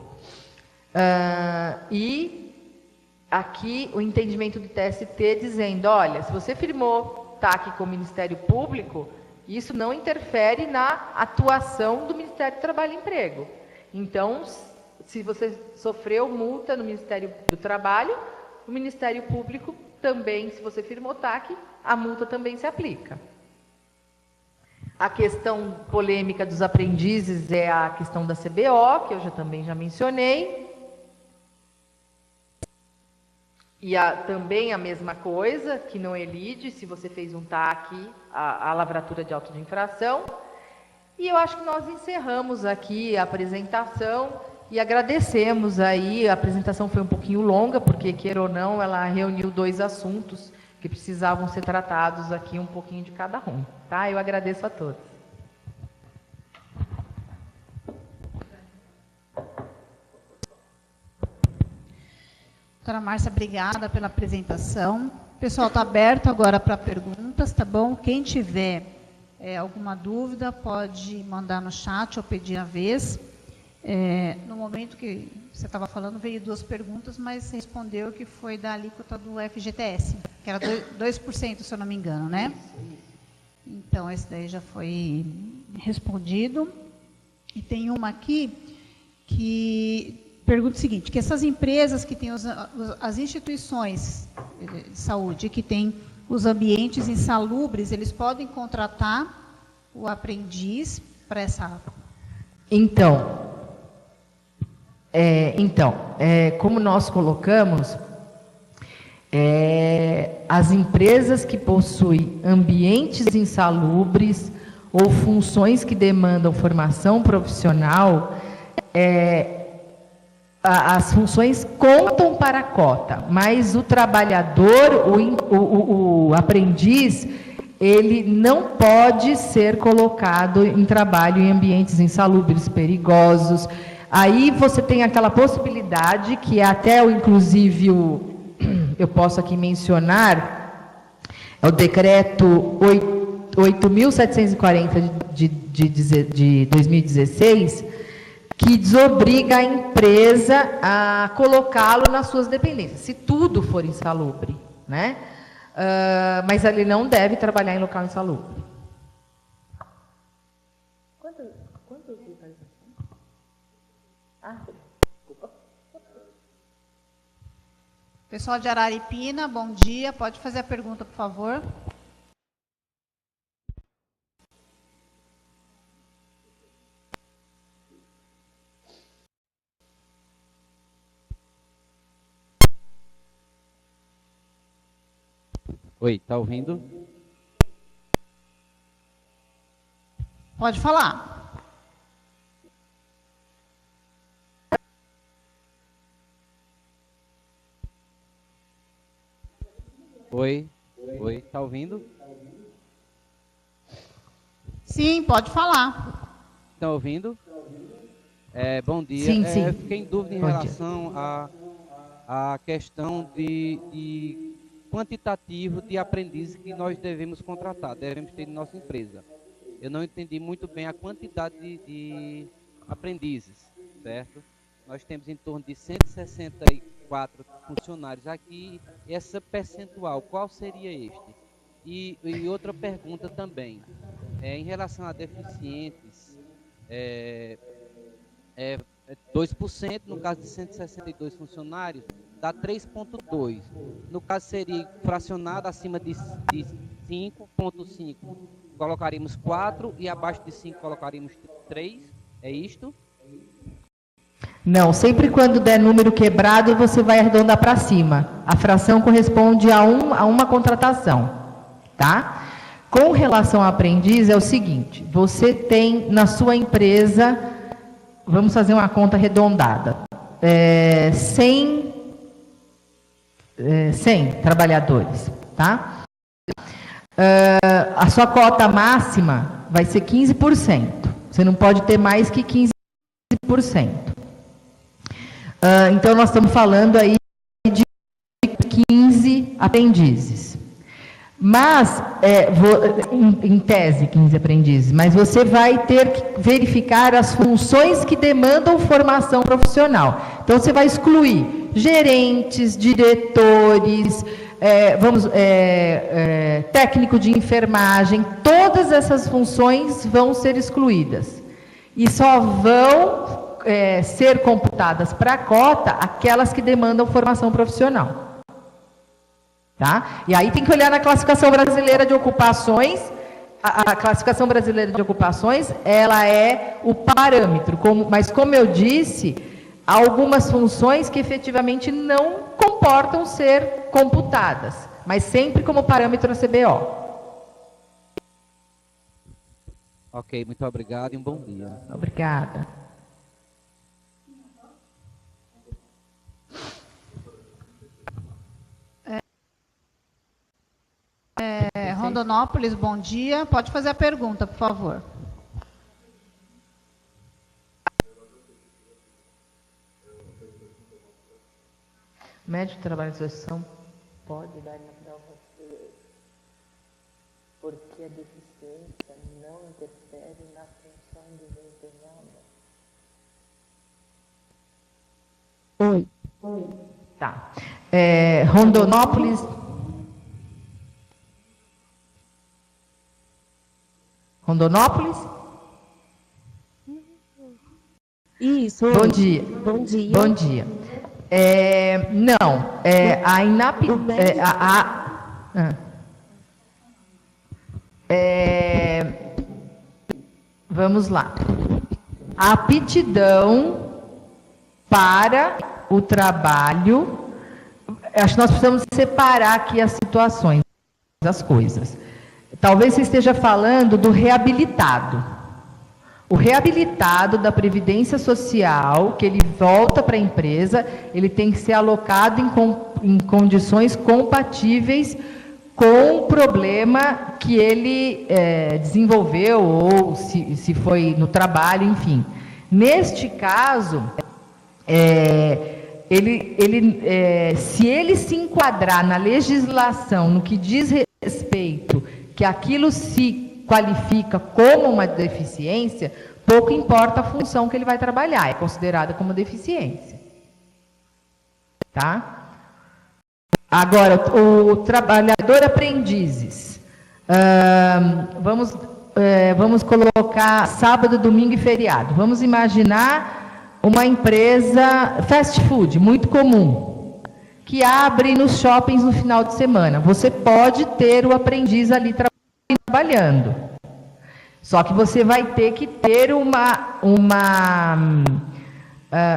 E aqui o entendimento do TST dizendo, olha, se você firmou TAC com o Ministério Público, isso não interfere na atuação do Ministério do Trabalho e Emprego. Então, se você sofreu multa no Ministério do Trabalho, o Ministério Público também, se você firmou TAC, a multa também se aplica. A questão polêmica dos aprendizes é a questão da CBO, que eu também já mencionei. E também a mesma coisa, que não elide, se você fez um TAC, a lavratura de auto de infração. E eu acho que nós encerramos aqui a apresentação e agradecemos aí. A apresentação foi um pouquinho longa, porque, queira ou não, ela reuniu 2 assuntos que precisavam ser tratados aqui, um pouquinho de cada um. Tá? Eu agradeço a todos. Doutora Márcia, obrigada pela apresentação. O pessoal está aberto agora para perguntas, tá bom? Quem tiver alguma dúvida, pode mandar no chat ou pedir a vez. No momento que você estava falando, veio 2 perguntas, mas respondeu que foi da alíquota do FGTS, que era 2%, se eu não me engano, né? Então, esse daí já foi respondido. E tem uma aqui que pergunta o seguinte, que essas empresas que têm as instituições de saúde, que têm os ambientes insalubres, eles podem contratar o aprendiz para essa... Como nós colocamos, as empresas que possuem ambientes insalubres ou funções que demandam formação profissional, as funções contam para a cota, mas o trabalhador, o aprendiz, ele não pode ser colocado em trabalho em ambientes insalubres, perigosos. Aí você tem aquela possibilidade que até, inclusive, eu posso aqui mencionar, é o decreto 8.740 de 2016, que desobriga a empresa a colocá-lo nas suas dependências, se tudo for insalubre, né? Mas ele não deve trabalhar em local insalubre. Quantas visualizações? Desculpa. Pessoal de Araripina, bom dia. Pode fazer a pergunta, por favor. Oi, tá ouvindo? Pode falar. Oi, tá ouvindo? Sim, pode falar. Estão ouvindo? Bom dia. Sim, sim. Eu fiquei em dúvida em relação à questão de quantitativo de aprendizes que nós devemos contratar, devemos ter em nossa empresa. Eu não entendi muito bem a quantidade de aprendizes, certo? Nós temos em torno de 164 funcionários aqui, e essa percentual, qual seria este? E outra pergunta também, em relação a deficientes, é, é 2%, no caso de 162 funcionários, dá 3,2. No caso, seria fracionado acima de 5,5, colocaríamos 4, e abaixo de 5 colocaríamos 3, é isto? Não, sempre quando der número quebrado, você vai arredondar para cima. A fração corresponde a uma contratação, tá? Com relação a aprendiz, é o seguinte, você tem na sua empresa, vamos fazer uma conta arredondada, 100 trabalhadores, tá? A sua cota máxima vai ser 15%. Você não pode ter mais que 15%. Então, nós estamos falando aí de 15 aprendizes. Mas, em tese, 15 aprendizes, mas você vai ter que verificar as funções que demandam formação profissional. Então, você vai excluir gerentes, diretores, técnico de enfermagem, todas essas funções vão ser excluídas. E só vão ser computadas para a cota aquelas que demandam formação profissional. Tá? E aí tem que olhar na classificação brasileira de ocupações. A classificação brasileira de ocupações, ela é o parâmetro, mas como eu disse, há algumas funções que efetivamente não comportam ser computadas, mas sempre como parâmetro a CBO. Ok, muito obrigado e um bom dia. Obrigada. Rondonópolis, bom dia. Pode fazer a pergunta, por favor. Médico de trabalho de associação pode dar para você, porque a deficiência não interfere na função desempenhada. Oi. Tá. Rondonópolis. Rondonópolis? Isso. Bom dia. Bom dia. Bom dia. Não, a INAP... vamos lá. A aptidão para o trabalho... Acho que nós precisamos separar aqui as situações, as coisas. Talvez você esteja falando do reabilitado. O reabilitado da Previdência Social, que ele volta para a empresa, ele tem que ser alocado em condições compatíveis com o problema que ele desenvolveu, ou se foi no trabalho, enfim. Neste caso, se ele se enquadrar na legislação, no que diz respeito, que aquilo se qualifica como uma deficiência, pouco importa a função que ele vai trabalhar, é considerada como deficiência. Tá? Agora, o trabalhador aprendizes. Vamos colocar sábado, domingo e feriado. Vamos imaginar uma empresa fast food, muito comum, que abre nos shoppings no final de semana. Você pode ter o aprendiz ali trabalhando. Só que você vai ter que ter uma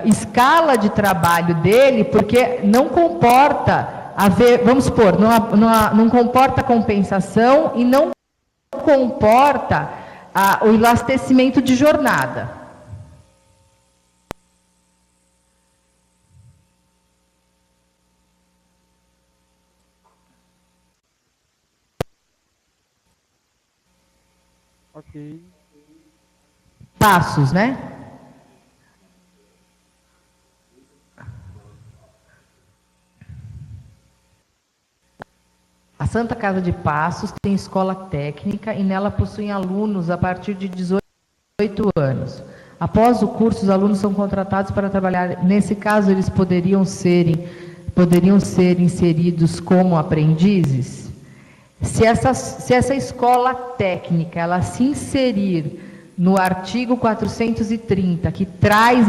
escala de trabalho dele, porque não comporta vamos supor, não comporta compensação e não comporta o elastecimento de jornada. Ok. Passos, né? A Santa Casa de Passos tem escola técnica e nela possuem alunos a partir de 18 Após o curso, os alunos são contratados para trabalhar. Nesse caso, eles poderiam ser inseridos como aprendizes? Se essa escola técnica ela se inserir no artigo 430, que traz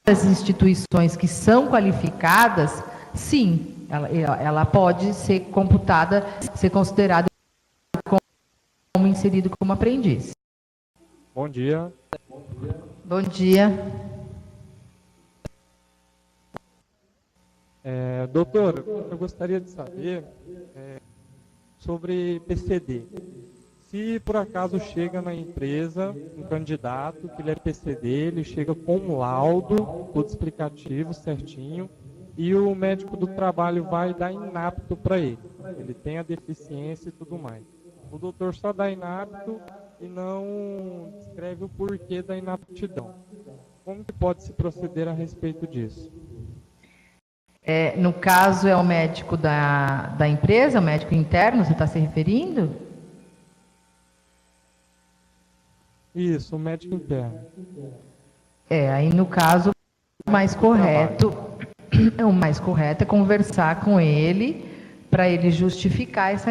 as instituições que são qualificadas, sim, ela pode ser computada, ser considerada como inserido como aprendiz. Bom dia. Bom dia. Doutor, eu gostaria de saber sobre PCD. Se por acaso chega na empresa um candidato que ele é PCD, ele chega com um laudo, tudo explicativo, certinho, e o médico do trabalho vai dar inapto para ele. Ele tem a deficiência e tudo mais. O doutor só dá inapto e não descreve o porquê da inaptidão. Como que pode se proceder a respeito disso? No caso, é o médico da empresa, o médico interno, você está se referindo? Isso, o médico interno. Aí no caso, o mais correto é conversar com ele para ele justificar essa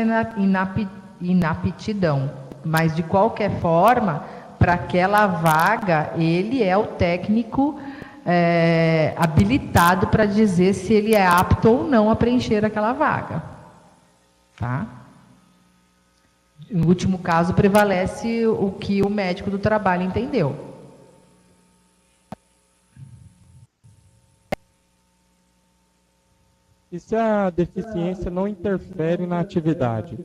inaptidão. Mas, de qualquer forma, para aquela vaga, ele é o técnico habilitado para dizer se ele é apto ou não a preencher aquela vaga. Tá? No último caso, prevalece o que o médico do trabalho entendeu. E se a deficiência não interfere na atividade?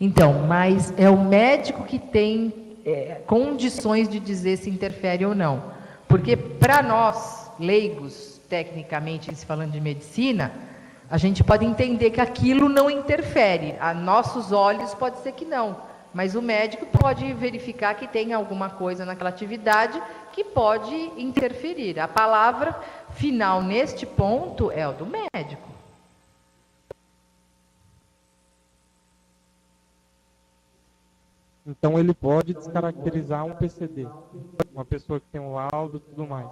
Então, mas é o médico que tem condições de dizer se interfere ou não. Porque para nós, leigos, tecnicamente, se falando de medicina, a gente pode entender que aquilo não interfere. A nossos olhos pode ser que não. Mas o médico pode verificar que tem alguma coisa naquela atividade que pode interferir. A palavra final neste ponto é o do médico. Então ele pode descaracterizar um PCD, uma pessoa que tem um laudo e tudo mais.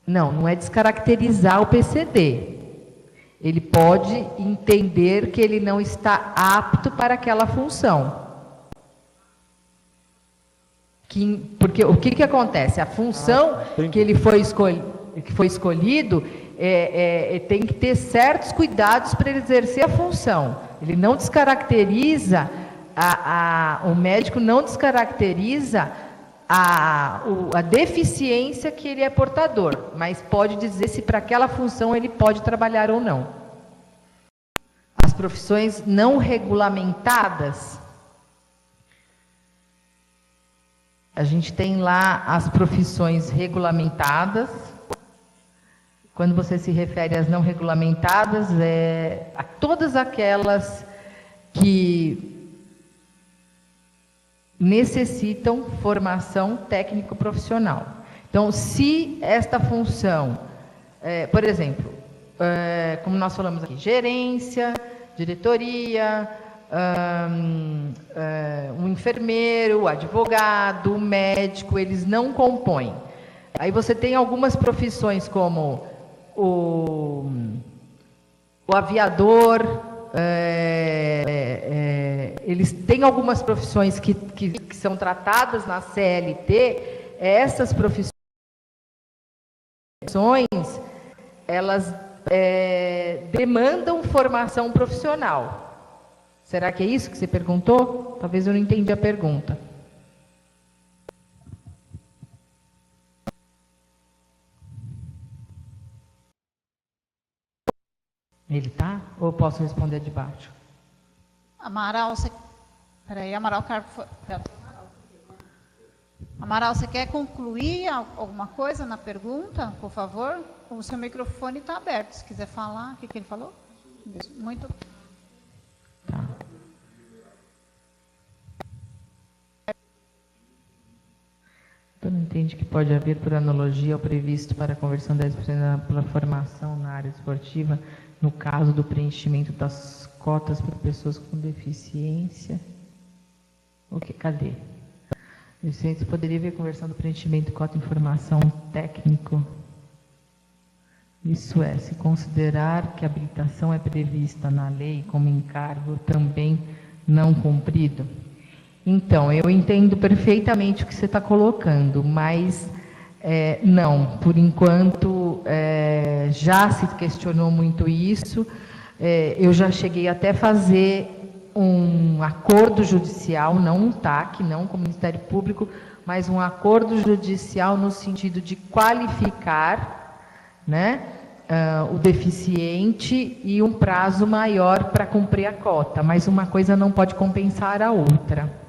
Não é descaracterizar o PCD. Ele pode entender que ele não está apto para aquela função. Porque o que acontece? A função que ele foi escolhido tem que ter certos cuidados para ele exercer a função. Ele não descaracteriza, o médico não descaracteriza a deficiência que ele é portador, mas pode dizer se para aquela função ele pode trabalhar ou não. As profissões não regulamentadas, a gente tem lá as profissões regulamentadas. Quando você se refere às não regulamentadas, a todas aquelas que necessitam formação técnico-profissional. Então, se esta função, por exemplo, como nós falamos aqui, gerência, diretoria, um enfermeiro, advogado, médico, eles não compõem. Aí você tem algumas profissões como o aviador, eles têm algumas profissões que são tratadas na CLT. Essas profissões, elas demandam formação profissional. Será que é isso que você perguntou? Talvez eu não entendi a pergunta. Ele tá? Ou eu posso responder de baixo? Amaral, você... Peraí, Amaral, Amaral, você quer concluir alguma coisa na pergunta, por favor? O seu microfone está aberto, se quiser falar. O que ele falou? Muito... Tá. Então, entende que pode haver, por analogia, o previsto para a conversão de 10% pela formação na área esportiva, no caso do preenchimento das cotas para pessoas com deficiência. Cadê? Vicente, poderia ver a conversão do preenchimento de cota em formação técnico Isso é, se considerar que a habilitação é prevista na lei como encargo também não cumprido. Então, eu entendo perfeitamente o que você está colocando, mas não, por enquanto já se questionou muito isso, eu já cheguei até a fazer um acordo judicial, não um TAC, não com o Ministério Público, mas um acordo judicial no sentido de qualificar, né, o deficiente e um prazo maior para cumprir a cota, mas uma coisa não pode compensar a outra.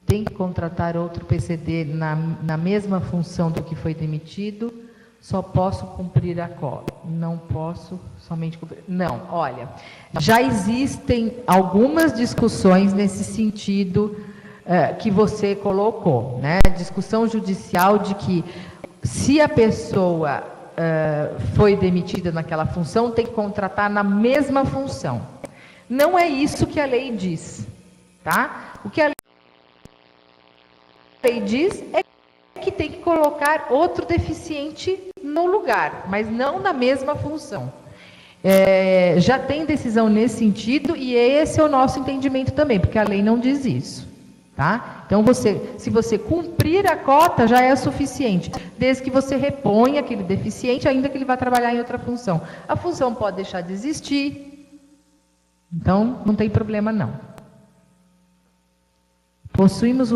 Tem que contratar outro PCD na mesma função do que foi demitido, só posso cumprir a cota. Não posso somente cumprir. Não, olha, já existem algumas discussões nesse sentido que você colocou, né? Discussão judicial de que se a pessoa foi demitida naquela função, tem que contratar na mesma função. Não é isso que a lei diz, tá? O que a lei diz é que tem que colocar outro deficiente no lugar, mas não na mesma função. Já tem decisão nesse sentido e esse é o nosso entendimento também, porque a lei não diz isso, tá? Então, se você cumprir a cota, já é suficiente, desde que você reponha aquele deficiente, ainda que ele vá trabalhar em outra função. A função pode deixar de existir, então não tem problema não. Possuímos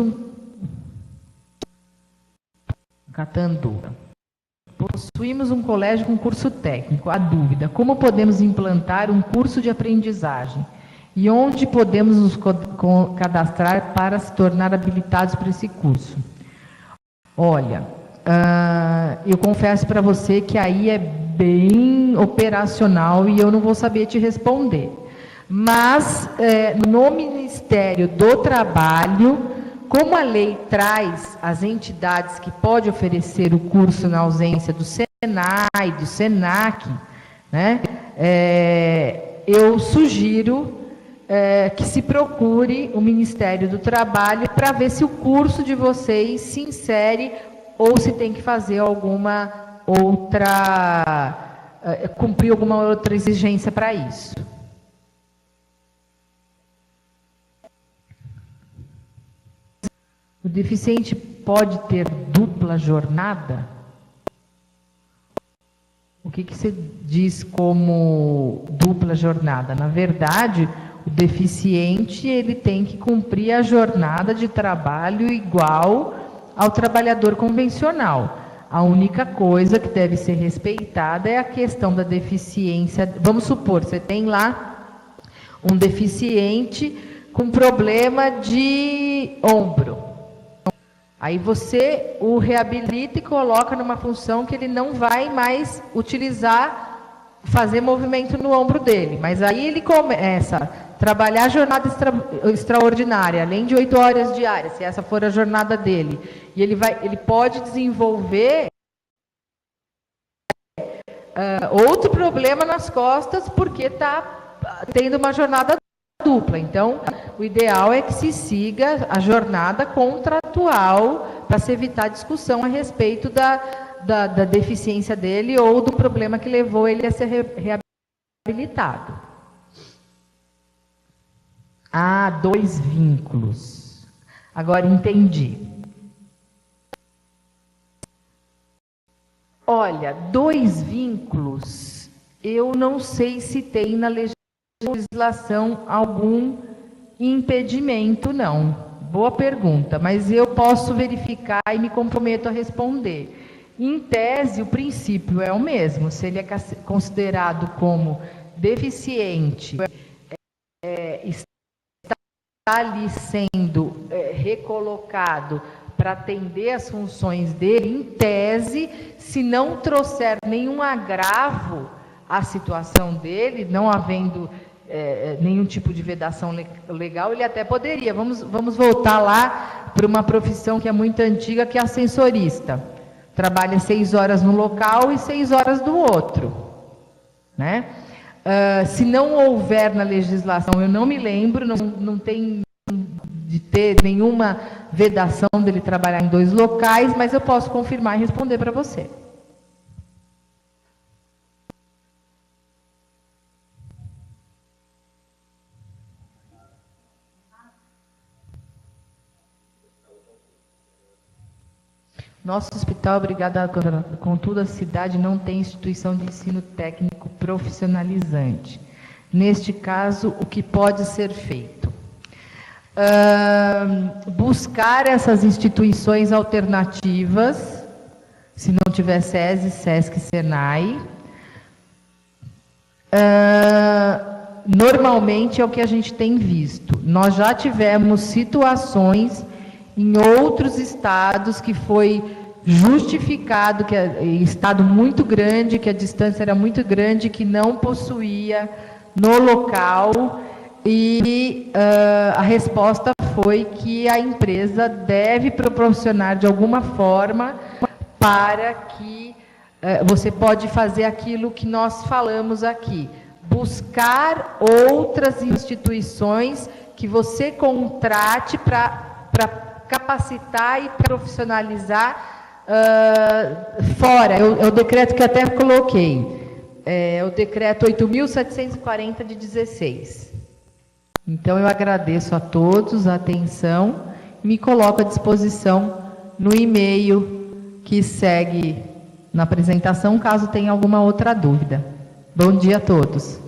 Possuímos um colégio com curso técnico. A dúvida: como podemos implantar um curso de aprendizagem? E onde podemos nos cadastrar para se tornar habilitados para esse curso? Olha, eu confesso para você que aí é bem operacional e eu não vou saber te responder. Mas, no Ministério do Trabalho, como a lei traz as entidades que podem oferecer o curso na ausência do SENAI, do SENAC, né, eu sugiro que se procure o Ministério do Trabalho para ver se o curso de vocês se insere ou se tem que fazer alguma outra, cumprir alguma outra exigência para isso. O deficiente pode ter dupla jornada? O que você diz como dupla jornada? Na verdade, o deficiente ele tem que cumprir a jornada de trabalho igual ao trabalhador convencional. A única coisa que deve ser respeitada é a questão da deficiência. Vamos supor, você tem lá um deficiente com problema de ombro. Aí você o reabilita e coloca numa função que ele não vai mais utilizar, fazer movimento no ombro dele. Mas aí ele começa a trabalhar a jornada extraordinária, além de 8 horas diárias, se essa for a jornada dele. E ele pode desenvolver outro problema nas costas, porque está tendo uma jornada dupla. Então, o ideal é que se siga a jornada contratual para se evitar discussão a respeito da deficiência dele ou do problema que levou ele a ser reabilitado. Ah, 2 vínculos. Agora entendi. Olha, 2 vínculos, eu não sei se tem na legislação algum impedimento, não. Boa pergunta, mas eu posso verificar e me comprometo a responder. Em tese, o princípio é o mesmo. Se ele é considerado como deficiente, está ali sendo recolocado para atender as funções dele, em tese, se não trouxer nenhum agravo à situação dele, não havendo nenhum tipo de vedação legal, ele até poderia. Vamos voltar lá para uma profissão que é muito antiga, que é ascensorista. Trabalha 6 horas no local e 6 horas do outro, né? Se não houver na legislação, eu não me lembro, não tem de ter nenhuma vedação dele trabalhar em 2 locais, mas eu posso confirmar e responder para você. Nosso hospital, obrigada, contudo, a cidade não tem instituição de ensino técnico profissionalizante. Neste caso, o que pode ser feito? Buscar essas instituições alternativas, se não tiver SESI, SESC, SENAI. Normalmente é o que a gente tem visto. Nós já tivemos situações em outros estados que foi justificado, que é estado muito grande, que a distância era muito grande, que não possuía no local, e a resposta foi que a empresa deve proporcionar de alguma forma para que você pode fazer aquilo que nós falamos aqui, buscar outras instituições que você contrate para capacitar e profissionalizar fora. É o decreto que até coloquei, é o decreto 8.740 de 16. Então, eu agradeço a todos a atenção e me coloco à disposição no e-mail que segue na apresentação, caso tenha alguma outra dúvida. Bom dia a todos.